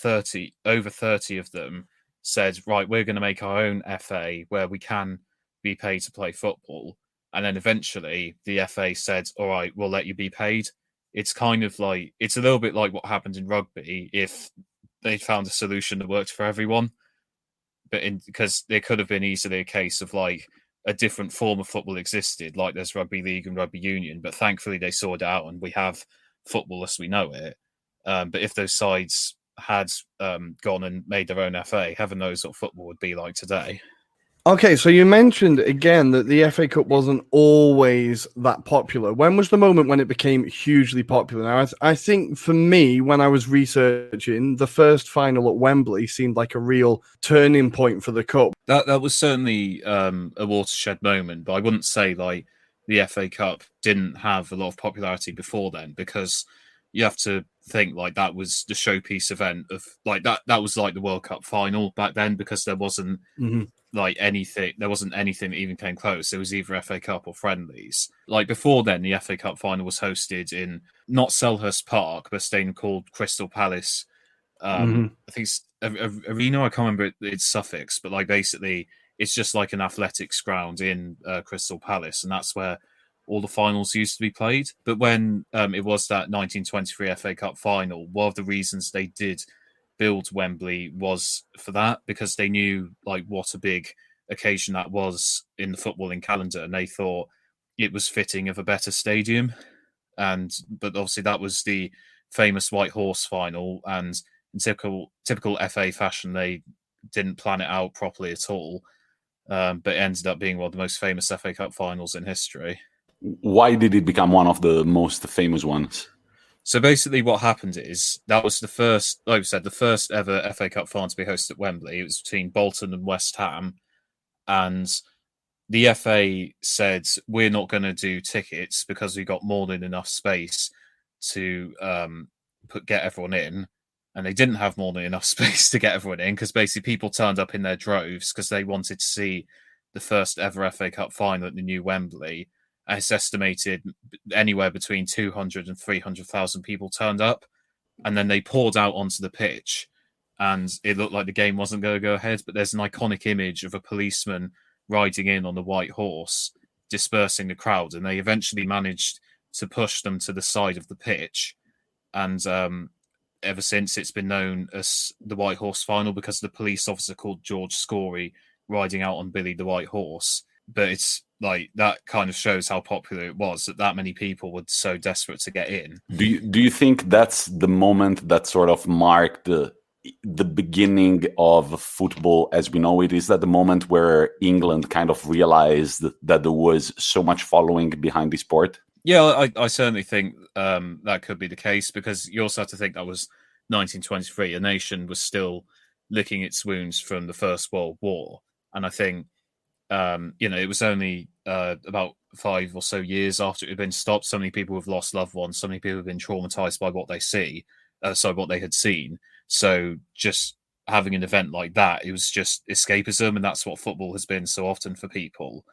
over 30 of them said, right, we're going to make our own FA where we can be paid to play football. And then eventually the FA said, all right, we'll let you be paid. It's kind of like, it's a little bit like what happened in rugby if they found a solution that worked for everyone. But because there could have been easily a case of like a different form of football existed, like there's rugby league and rugby union, but thankfully they sorted it out and we have football as we know it. But if those sides had gone and made their own FA, heaven knows what football would be like today. Okay, so you mentioned again that the FA Cup wasn't always that popular. When was the moment when it became hugely popular? Now, I think for me, when I was researching, the first final at Wembley seemed like a real turning point for the Cup. That was certainly a watershed moment, but I wouldn't say like the FA Cup didn't have a lot of popularity before then, because you have to think like that was the showpiece event of like that was like the World Cup final back then, because there wasn't there wasn't anything that even came close. It was either FA Cup or friendlies. Like before then, the FA Cup final was hosted in not Selhurst Park, but a stadium called Crystal Palace. I think it's arena. I can't remember. It's Sussex, but like basically it's just like an athletics ground in Crystal Palace, and that's where all the finals used to be played. But when it was that 1923 FA Cup final, one of the reasons they did build Wembley was for that, because they knew like what a big occasion that was in the footballing calendar, and they thought it was fitting of a better stadium. But obviously that was the famous White Horse final, and in typical FA fashion, they didn't plan it out properly at all. But it ended up being one of the most famous FA Cup finals in history. Why did it become one of the most famous ones? So basically what happened is that was the first, like I said, the first ever FA Cup final to be hosted at Wembley. It was between Bolton and West Ham. And the FA said, we're not going to do tickets because we got more than enough space to get everyone in. And they didn't have more than enough space to get everyone in, because basically people turned up in their droves because they wanted to see the first ever FA Cup final at the new Wembley. And it's estimated anywhere between 200 and 300,000 people turned up. And then they poured out onto the pitch, and it looked like the game wasn't going to go ahead. But there's an iconic image of a policeman riding in on the white horse, dispersing the crowd. And they eventually managed to push them to the side of the pitch. And ever since, it's been known as the White Horse Final, because of the police officer called George Scory riding out on Billy the White Horse. But it's like that kind of shows how popular it was, that many people were so desperate to get in. Do you think that's the moment that sort of marked the beginning of football as we know it? Is that the moment where England kind of realized that there was so much following behind the sport? Yeah, I certainly think that could be the case, because you also have to think that was 1923. A nation was still licking its wounds from the First World War. And I think, it was only about 5 or so years after it had been stopped. So many people have lost loved ones. So many people have been traumatized by what what they had seen. So just having an event like that, it was just escapism. And that's what football has been so often for people.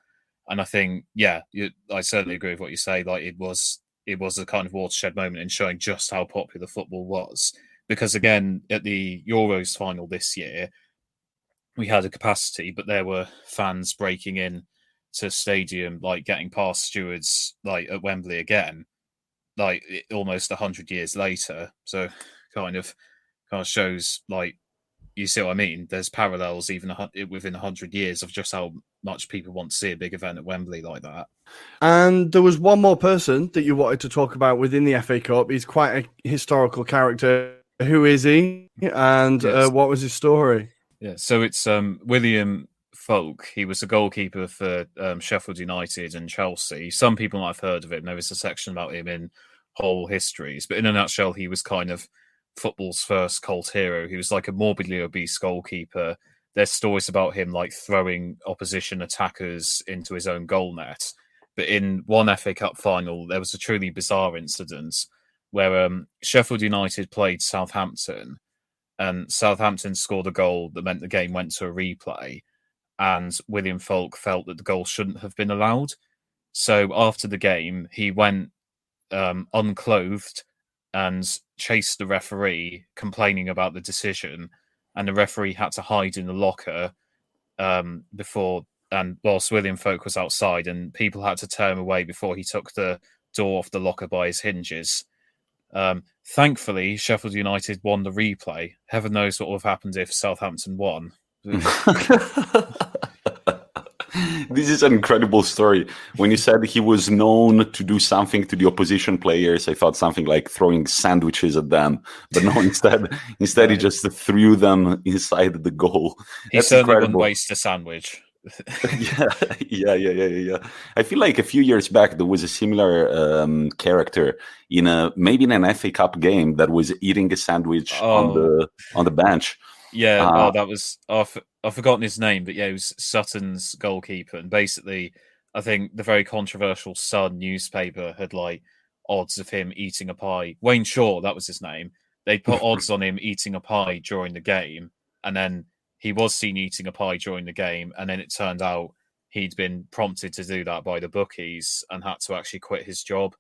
And I think, I certainly agree with what you say. Like it was a kind of watershed moment in showing just how popular football was. Because again, at the Euros final this year, we had a capacity, but there were fans breaking in to stadium, like getting past stewards, like at Wembley again, like almost 100 years later. So kind of shows, like, you see what I mean? There's parallels even within 100 years of just how much people want to see a big event at Wembley like that. And there was one more person that you wanted to talk about within the FA Cup. He's quite a historical character. Who is he? And what was his story? Yeah, so it's William Folk. He was a goalkeeper for Sheffield United and Chelsea. Some people might have heard of him. There is a section about him in Whole Histories. But in a nutshell, he was kind of football's first cult hero. He was like a morbidly obese goalkeeper. There's stories about him like throwing opposition attackers into his own goal net. But in one FA Cup final, there was a truly bizarre incident where Sheffield United played Southampton, and Southampton scored a goal that meant the game went to a replay, and William Folk felt that the goal shouldn't have been allowed. So after the game, he went unclothed and chased the referee, complaining about the decision, and the referee had to hide in the locker whilst William Folk was outside, and people had to tear him away before he took the door off the locker by his hinges. Thankfully, Sheffield United won the replay. Heaven knows what would have happened if Southampton won. This is an incredible story. When you said he was known to do something to the opposition players, I thought something like throwing sandwiches at them. But no, instead he just threw them inside the goal. He certainly wouldn't waste a sandwich. Yeah. I feel like a few years back there was a similar character maybe in an FA Cup game that was eating a sandwich on the bench. Yeah, that was I've forgotten his name, but yeah, it was Sutton's goalkeeper, and basically, I think the very controversial Sun newspaper had like odds of him eating a pie. Wayne Shaw, that was his name. They put odds on him eating a pie during the game, and then he was seen eating a pie during the game, and then it turned out he'd been prompted to do that by the bookies and had to actually quit his job.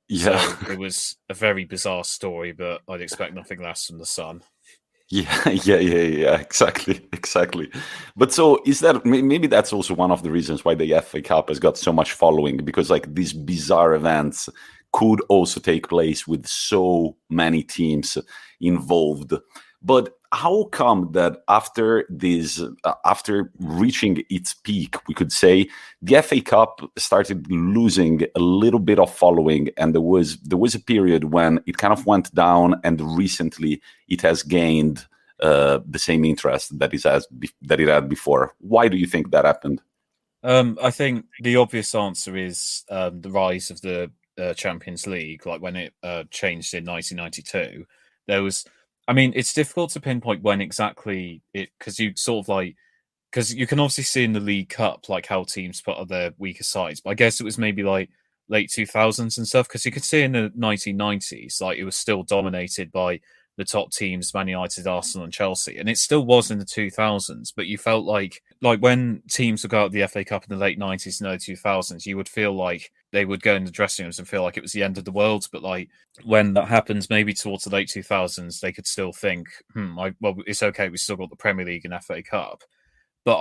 Yeah, so it was a very bizarre story, but I'd expect nothing less from the Sun. Yeah, exactly. But so is that maybe that's also one of the reasons why the FA Cup has got so much following, because like these bizarre events could also take place with so many teams involved. But how come that after reaching its peak, we could say, the FA Cup started losing a little bit of following, and there was a period when it kind of went down, and recently it has gained the same interest that it had before? Why do you think that happened? I think the obvious answer is the rise of the Champions League. Like when it changed in 1992, there was. I mean, it's difficult to pinpoint when exactly because you can obviously see in the League Cup like how teams put on their weaker sides. But I guess it was maybe like late 2000s and stuff, because you could see in the 1990s like it was still dominated by the top teams, Man United, Arsenal, and Chelsea, and it still was in the 2000s. But you felt like when teams would go out the FA Cup in the late 90s and early 2000s, you would feel like they would go in the dressing rooms and feel like it was the end of the world. But like when that happens, maybe towards the late 2000s, they could still think, it's okay, we still got the Premier League and FA Cup. But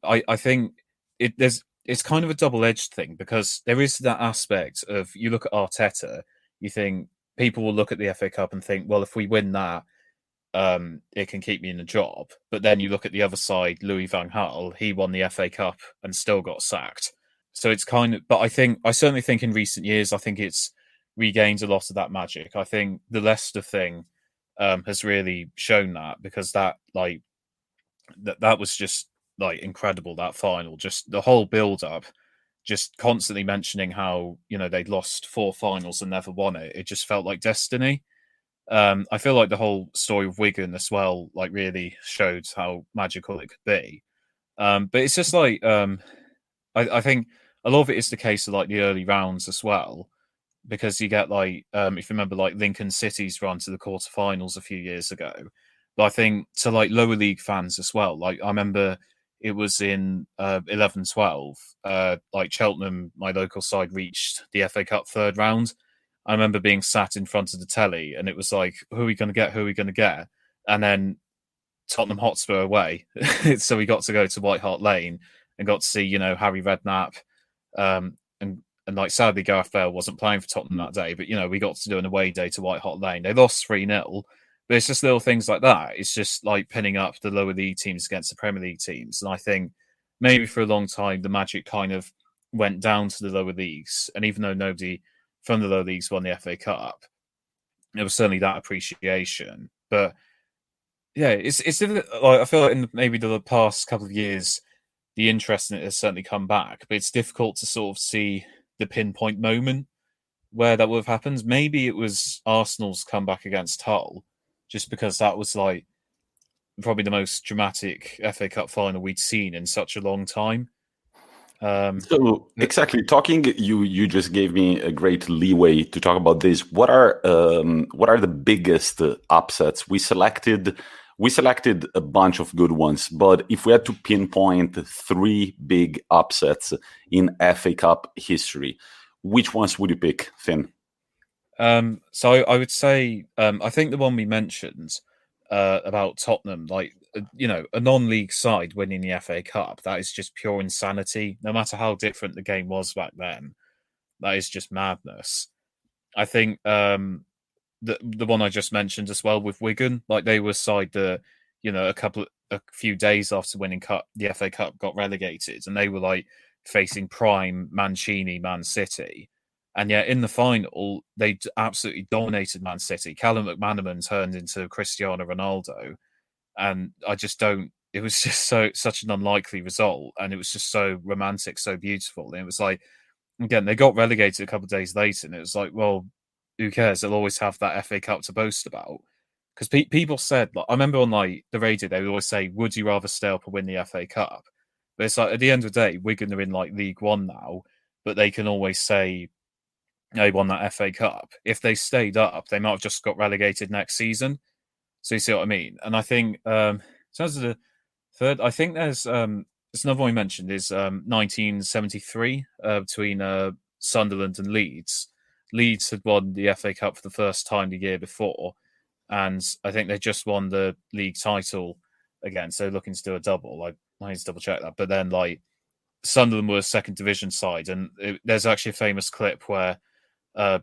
I think it's kind of a double-edged thing, because there is that aspect of, you look at Arteta, you think people will look at the FA Cup and think, well, if we win that, it can keep me in a job. But then you look at the other side, Louis van Gaal, he won the FA Cup and still got sacked. So it's kind of, but I certainly think in recent years, I think it's regained a lot of that magic. I think the Leicester thing has really shown that, because that that was just incredible, that final, just the whole build up, just constantly mentioning how they'd lost 4 finals and never won it. It just felt like destiny. I feel like the whole story of Wigan as well really showed how magical it could be. But it's just I think a lot of it is the case of the early rounds as well, because you get if you remember Lincoln City's run to the quarterfinals a few years ago. But I think to lower league fans as well, I remember it was in 11-12, Cheltenham, my local side, reached the FA Cup third round. I remember being sat in front of the telly and it was who are we going to get? Who are we going to get? And then Tottenham Hotspur away. So we got to go to White Hart Lane and got to see, Harry Redknapp. And sadly, Gareth Bale wasn't playing for Tottenham that day, but, we got to do an away day to White Hart Lane. They lost 3-0, but it's just little things like that. It's just pinning up the lower league teams against the Premier League teams. And I think maybe for a long time, the magic kind of went down to the lower leagues. And even though nobody from the lower leagues won the FA Cup, there was certainly that appreciation. But yeah, it's I feel like in maybe the past couple of years, the interest in it has certainly come back, but it's difficult to sort of see the pinpoint moment where that would have happened. Maybe it was Arsenal's comeback against Hull, just because that was probably the most dramatic FA Cup final we'd seen in such a long time. So exactly, you just gave me a great leeway to talk about this. What are the biggest upsets? We selected a bunch of good ones, but if we had to pinpoint 3 big upsets in FA Cup history, which ones would you pick, Finn? So I would say I think the one we mentioned about Tottenham, a non-league side winning the FA Cup, that is just pure insanity. No matter how different the game was back then, that is just madness. I think the one I just mentioned as well with Wigan, they were side that a few days after winning the FA Cup got relegated, and they were facing prime Mancini Man City. And yet in the final, they absolutely dominated Man City. Callum McManaman turned into Cristiano Ronaldo. And I just don't, it was just such an unlikely result. And it was just so romantic, so beautiful. And it was again, they got relegated a couple of days later. And it was well, who cares? They'll always have that FA Cup to boast about. Because people said, I remember on the radio, they would always say, would you rather stay up or win the FA Cup? But it's at the end of the day, Wigan are in League One now, but they can always say, they won that FA Cup. If they stayed up, they might have just got relegated next season. So you see what I mean? And I think, in terms of the third, I think there's another one we mentioned is 1973 between Sunderland and Leeds. Leeds had won the FA Cup for the first time the year before, and I think they just won the league title again. So looking to do a double. I need to double check that. But then Sunderland were a second division side, and there's actually a famous clip where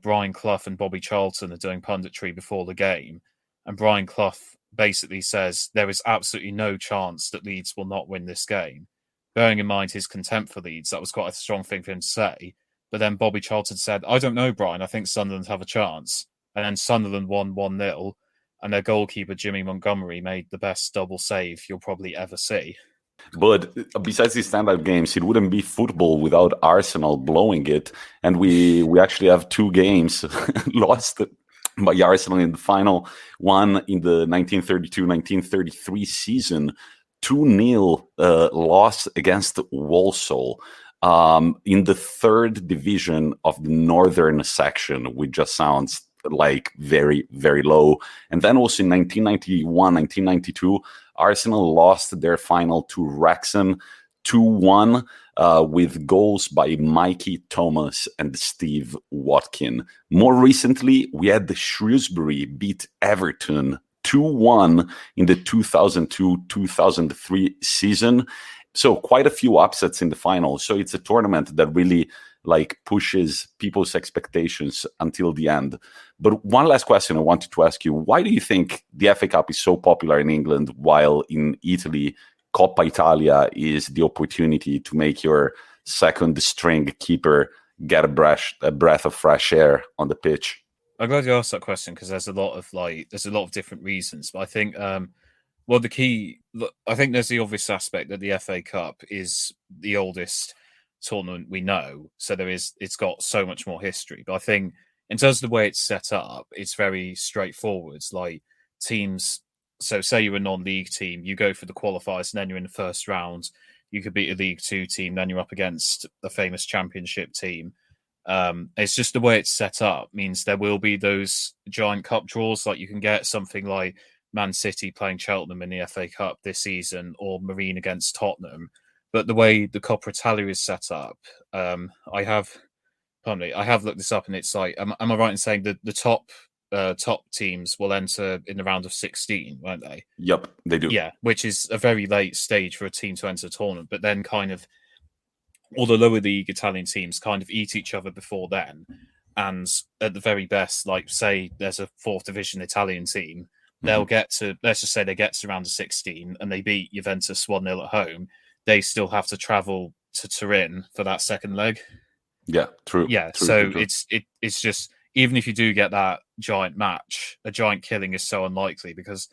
Brian Clough and Bobby Charlton are doing punditry before the game, and Brian Clough basically says there is absolutely no chance that Leeds will not win this game. Bearing in mind his contempt for Leeds, that was quite a strong thing for him to say. But then Bobby Charlton said, I don't know, Brian, I think Sunderland have a chance. And then Sunderland won 1-0, and their goalkeeper, Jimmy Montgomery, made the best double save you'll probably ever see. But besides these standout games, it wouldn't be football without Arsenal blowing it. And we actually have 2 games lost by Arsenal in the final. One in the 1932-1933 season, 2-0 loss against Walsall in the 3rd division of the northern section, which just sounds very, very low. And then also in 1991-1992, Arsenal lost their final to Wrexham 2-1 with goals by Mikey Thomas and Steve Watkin. More recently, we had the Shrewsbury beat Everton 2-1 in the 2002-2003 season. So quite a few upsets in the final. So it's a tournament that really pushes people's expectations until the end. But one last question I wanted to ask you. Why do you think the FA Cup is so popular in England, while in Italy, Coppa Italia is the opportunity to make your second string keeper get a breath of fresh air on the pitch? I'm glad you asked that question because there's a lot of different reasons. But I think I think there's the obvious aspect that the FA Cup is the oldest tournament we know, so it's got so much more history. But I think in terms of the way it's set up, it's very straightforward. Like teams, so say you're a non-league team, you go for the qualifiers, and then you're in the first round. You could beat a League Two team, then you're up against the famous Championship team. It's just the way it's set up means there will be those giant cup draws. Like you can get something like Man City playing Cheltenham in the FA Cup this season, or Marine against Tottenham. But the way the Coppa Italia is set up, I have looked this up, and it's like, am I right in saying that the top teams will enter in the round of 16, won't they? Yep, they do. Yeah, which is a very late stage for a team to enter a tournament. But then kind of all the lower league Italian teams kind of eat each other before then. And at the very best, like say there's a 4th division Italian team, they'll get to, let's just say they get to round of 16 and they beat Juventus 1-0 at home. They still have to travel to Turin for that second leg. Yeah, true. Yeah, true. It's just, even if you do get that giant match, a giant killing is so unlikely because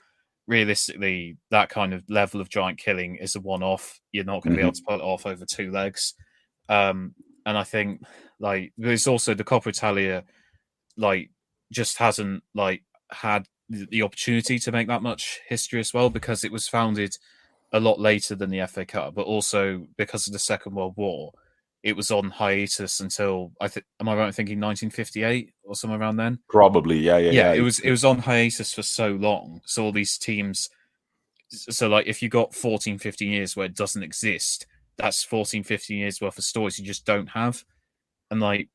realistically, that kind of level of giant killing is a one-off. You're not going to be able to pull it off over 2 legs. And I think like there's also the Coppa Italia, like just hasn't like had the opportunity to make that much history as well because it was founded a lot later than the FA Cup, but also because of the Second World War, it was on hiatus until am I right in thinking 1958 or somewhere around then? Probably, yeah. It was on hiatus for so long. So all these teams, so like if you got 14, 15 years where it doesn't exist, that's 14, 15 years worth of stories you just don't have. And like,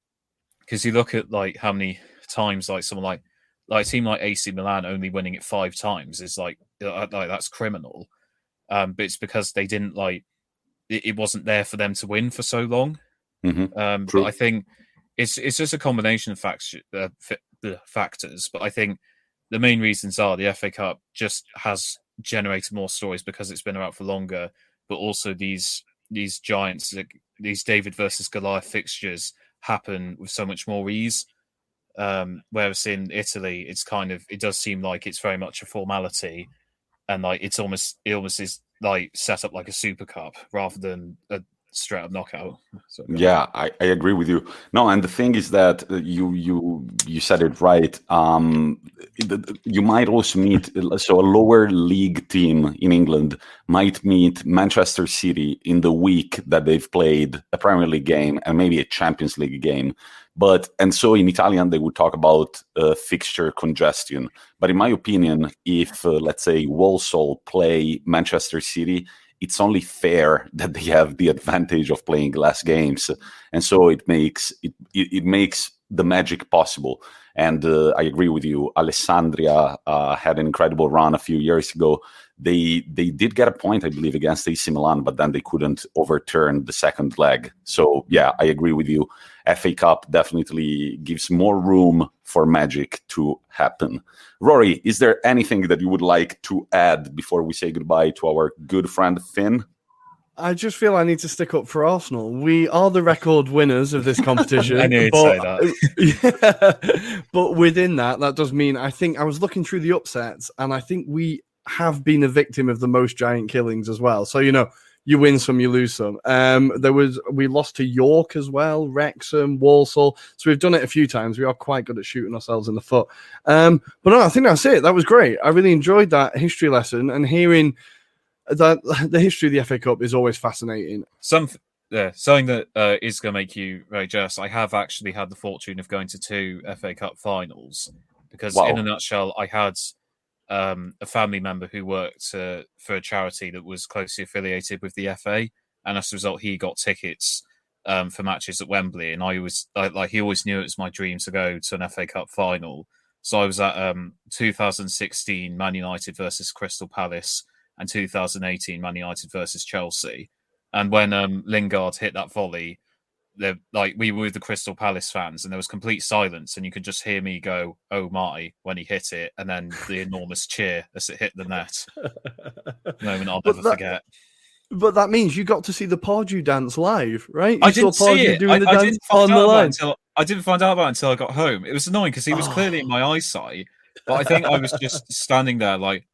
because you look at like how many times like someone like a team like AC Milan only winning it 5 times is like that's criminal. But it's because they didn't like it wasn't there for them to win for so long. But I think it's just a combination of factors. But I think the main reasons are the FA Cup just has generated more stories because it's been around for longer. But also these giants, these David versus Goliath fixtures happen with so much more ease. Whereas in Italy, it does seem like it's very much a formality, and like it almost is like set up like a Super Cup rather than a straight up knockout. So, yeah, I agree with you. No, and the thing is that you said it right. You might also meet a lower league team in England might meet Manchester City in the week that they've played a Premier League game and maybe a Champions League game. And so in Italian, they would talk about fixture congestion. But in my opinion, if, let's say, Walsall play Manchester City, it's only fair that they have the advantage of playing less games. And so it makes the magic possible. And I agree with you. Alessandria had an incredible run a few years ago. They did get a point, I believe, against AC Milan, but then they couldn't overturn the second leg. So, yeah, I agree with you. FA Cup definitely gives more room for magic to happen. Rory, is there anything that you would like to add before we say goodbye to our good friend Finn? I just feel I need to stick up for Arsenal. We are the record winners of this competition. I knew you'd say that. Yeah, but within that does mean I think I was looking through the upsets, and I think we have been a victim of the most giant killings as well. So, you win some, you lose some. We lost to York as well, Wrexham, Walsall. So we've done it a few times. We are quite good at shooting ourselves in the foot. But no, I think that's it. That was great. I really enjoyed that history lesson, and hearing that the history of the FA Cup is always fascinating. Something that is going to make you very jealous. I have actually had the fortune of going to 2 FA Cup finals because, in a nutshell, I had a family member who worked for a charity that was closely affiliated with the FA, and as a result, he got tickets for matches at Wembley. And he always knew it was my dream to go to an FA Cup final. So I was at 2016 Man United versus Crystal Palace and 2018 Man United versus Chelsea. And when Lingard hit that volley, we were with the Crystal Palace fans, and there was complete silence, and you could just hear me go, "Oh my," when he hit it, and then the enormous cheer as it hit the net. Moment I'll never forget. But that means you got to see the Pardew dance live, right? I didn't see it. Doing the dance on the line. I didn't find out about it until I got home. It was annoying because he was clearly in my eyesight, but I think I was just standing there like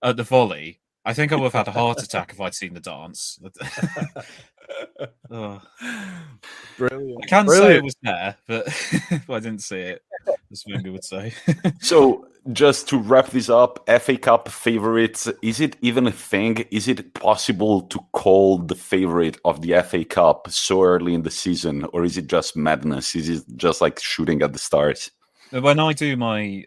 at the volley. I think I would have had a heart attack if I'd seen the dance. Brilliant. I can say it was there, but I didn't see it, as Wenger would say. So, just to wrap this up, FA Cup favorites, is it even a thing? Is it possible to call the favorite of the FA Cup so early in the season, or is it just madness? Is it just like shooting at the stars? When I do my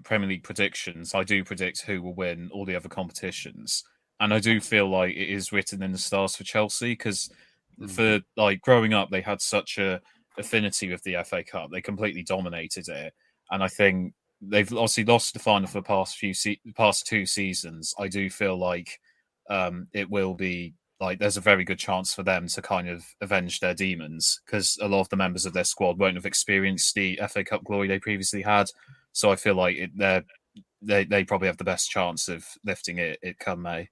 Premier League predictions, I do predict who will win all the other competitions. And I do feel like it is written in the stars for Chelsea because for like growing up, they had such a affinity with the FA Cup. They completely dominated it. And I think they've obviously lost the final for the past 2 seasons. I do feel like it will be like there's a very good chance for them to kind of avenge their demons because a lot of the members of their squad won't have experienced the FA Cup glory they previously had. So I feel like they probably have the best chance of lifting it come May.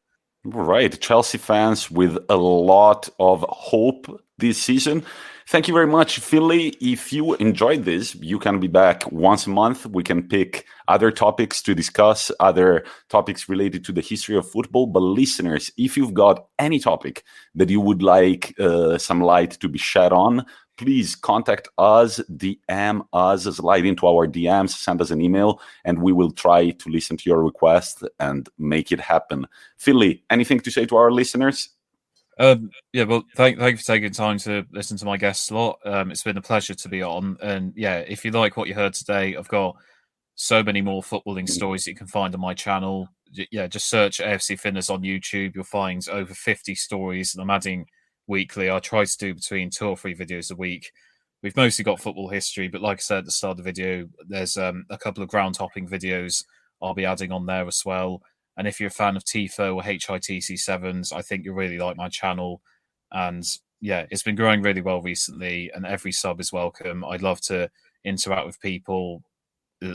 Right, Chelsea fans with a lot of hope this season. Thank you very much, Finlay. If you enjoyed this, you can be back once a month. We can pick other topics to discuss, other topics related to the history of football. But listeners, if you've got any topic that you would like some light to be shed on, please contact us, DM us, slide into our DMs, send us an email, and we will try to listen to your request and make it happen. Finlay, anything to say to our listeners? Yeah, well, thank you for taking time to listen to my guest slot. It's been a pleasure to be on. And yeah, if you like what you heard today, I've got so many more footballing stories that you can find on my channel. Yeah, just search AFC Finners on YouTube. You'll find over 50 stories, and I'm adding weekly. I try to do between 2 or 3 videos a week. We've mostly got football history, but like I said at the start of the video, there's a couple of ground hopping videos I'll be adding on there as well. And if you're a fan of TIFO or HITC7s, I think you'll really like my channel. And yeah, it's been growing really well recently, and every sub is welcome. I'd love to interact with people.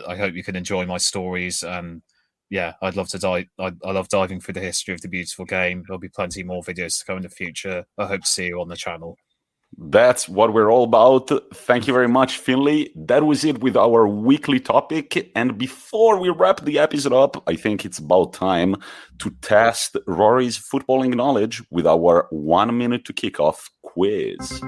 I hope you can enjoy my stories. And yeah, I'd love to dive. I love diving through the history of the beautiful game. There'll be plenty more videos to come in the future. I hope to see you on the channel. That's what we're all about. Thank you very much, Finlay. That was it with our weekly topic. And before we wrap the episode up, I think it's about time to test Rory's footballing knowledge with our 1 minute to kickoff quiz.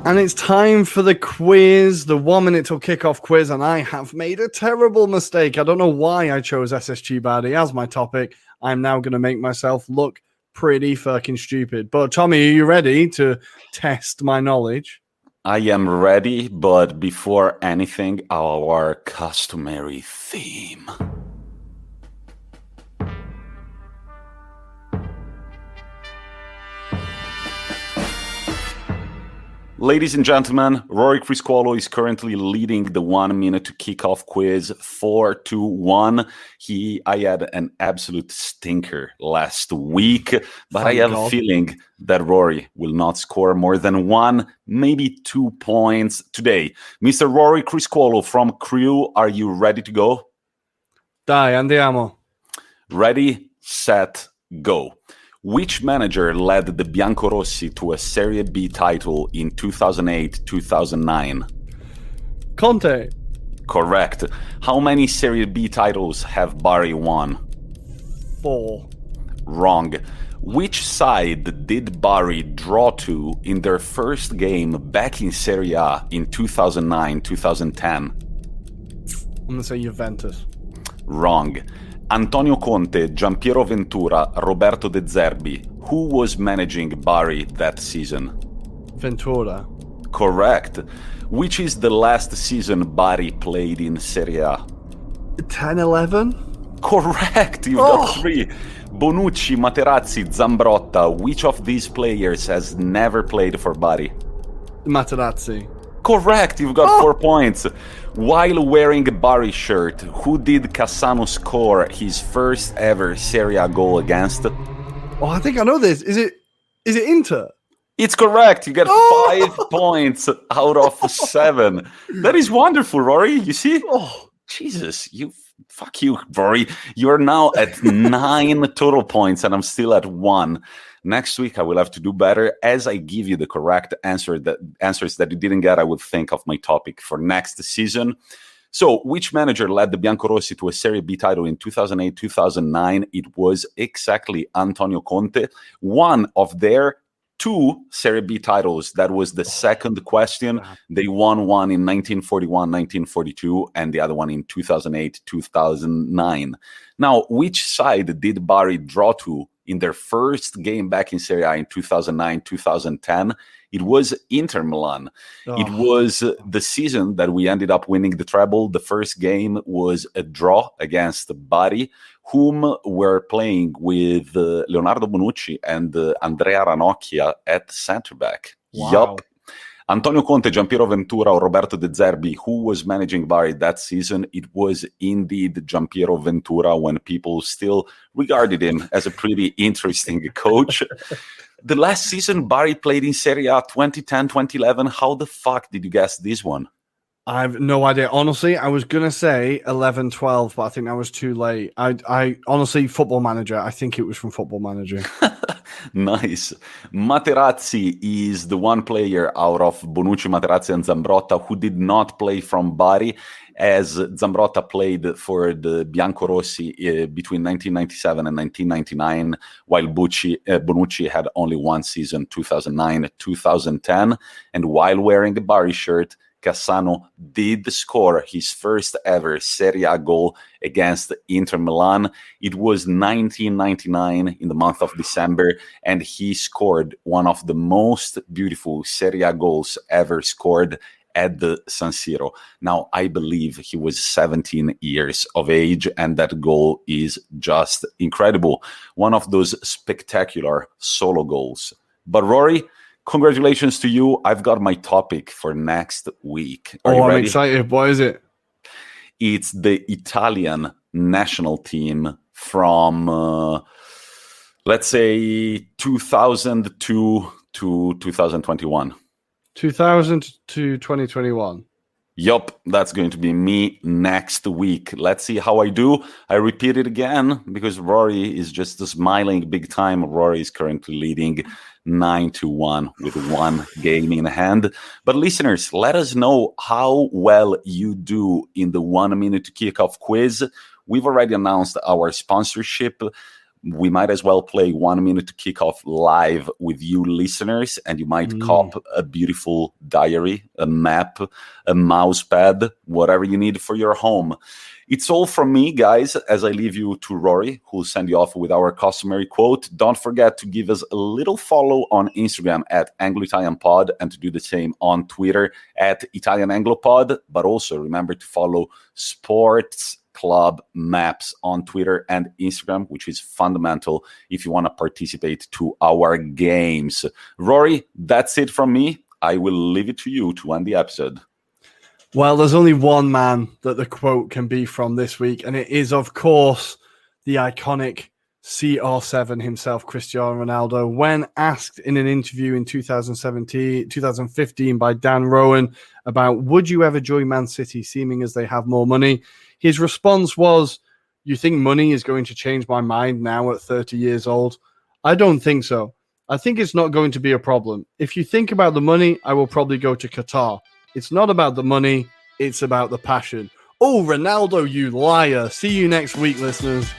And it's time for the quiz, the 1 minute till kickoff quiz. And I have made a terrible mistake. I don't know why I chose SSG Bari as my topic. I'm now going to make myself look pretty fucking stupid. But Tommy, are you ready to test my knowledge? I am ready, but before anything, our customary theme. Ladies and gentlemen, Rory Criscuolo is currently leading the 1 minute to kickoff quiz 4-1. I had an absolute stinker last week, but I have a feeling that Rory will not score more than 1, maybe 2 points today. Mr. Rory Criscuolo from Crew, are you ready to go? Dai, andiamo. Ready, set, go. Which manager led the Biancorossi to a Serie B title in 2008-2009? Conte. Correct. How many Serie B titles have Bari won? 4. Wrong. Which side did Bari draw to in their first game back in Serie A in 2009-2010? I'm going to say Juventus. Wrong. Antonio Conte, Giampiero Ventura, Roberto De Zerbi. Who was managing Bari that season? Ventura. Correct. Which is the last season Bari played in Serie A? 10-11? Correct. You've got 3. Bonucci, Materazzi, Zambrotta. Which of these players has never played for Bari? Materazzi. Correct. You've got 4 points. While wearing a Bari shirt, who did Cassano score his first ever Serie A goal against? Oh, I think I know this. Is it Inter? It's correct. You get 5 points out of 7. That is wonderful, Rory. You see? Oh, Jesus, fuck you, Rory. You're now at 9 total points, and I'm still at 1. Next week, I will have to do better. As I give you the correct answers that you didn't get, I would think of my topic for next season. So, which manager led the Biancorossi to a Serie B title in 2008-2009? It was exactly Antonio Conte, one of their 2 Serie B titles. That was the second question. They won one in 1941-1942 and the other one in 2008-2009. Now, which side did Bari draw to in their first game back in Serie A in 2009-2010? It was Inter Milan. It was the season that we ended up winning the treble. The first game was a draw against Bari, whom were playing with Leonardo Bonucci and Andrea Ranocchia at center back. Wow. Yup. Antonio Conte, Giampiero Ventura, or Roberto De Zerbi, who was managing Bari that season? It was indeed Giampiero Ventura, when people still regarded him as a pretty interesting coach. The last season Bari played in Serie A, 2010-2011. How the fuck did you guess this one? I've no idea. Honestly, I was going to say 11-12, but I think that was too late. I honestly, Football Manager. I think it was from Football Manager. Nice. Materazzi is the one player out of Bonucci, Materazzi, and Zambrotta who did not play from Bari, as Zambrotta played for the Biancorossi between 1997 and 1999, while Bonucci had only one season, 2009-2010. And while wearing a Bari shirt, Cassano did score his first ever Serie A goal against Inter Milan. It was 1999 in the month of December, and he scored one of the most beautiful Serie A goals ever scored at the San Siro. Now, I believe he was 17 years of age, and that goal is just incredible. One of those spectacular solo goals. But Rory, congratulations to you. I've got my topic for next week. Are you ready? I'm excited. What is it? It's the Italian national team from, let's say, 2002 to 2021. 2000 to 2021. Yup, that's going to be me next week. Let's see how I do. I repeat it again because Rory is just smiling big time. Rory is currently leading 9-1 with 1 game in hand. But listeners, let us know how well you do in the 1 minute kickoff quiz. We've already announced our sponsorship. We might as well play 1 minute kickoff live with you listeners, and you might cop a beautiful diary, a map, a mouse pad, whatever you need for your home. It's all from me, guys, as I leave you to Rory, who'll send you off with our customary quote. Don't forget to give us a little follow on Instagram at Anglo-Italian Pod, and to do the same on Twitter at Italian Anglo Pod. But also remember to follow Sports Club Maps on Twitter and Instagram, which is fundamental if you want to participate to our games. Rory, that's it from me. I will leave it to you to end the episode. Well, there's only one man that the quote can be from this week, and it is, of course, the iconic CR7 himself, Cristiano Ronaldo. When asked in an interview in 2015 by Dan Rowan about would you ever join Man City, seeming as they have more money, his response was, "You think money is going to change my mind now at 30 years old? I don't think so. I think it's not going to be a problem. If you think about the money, I will probably go to Qatar. It's not about the money, it's about the passion." Oh, Ronaldo, you liar. See you next week, listeners.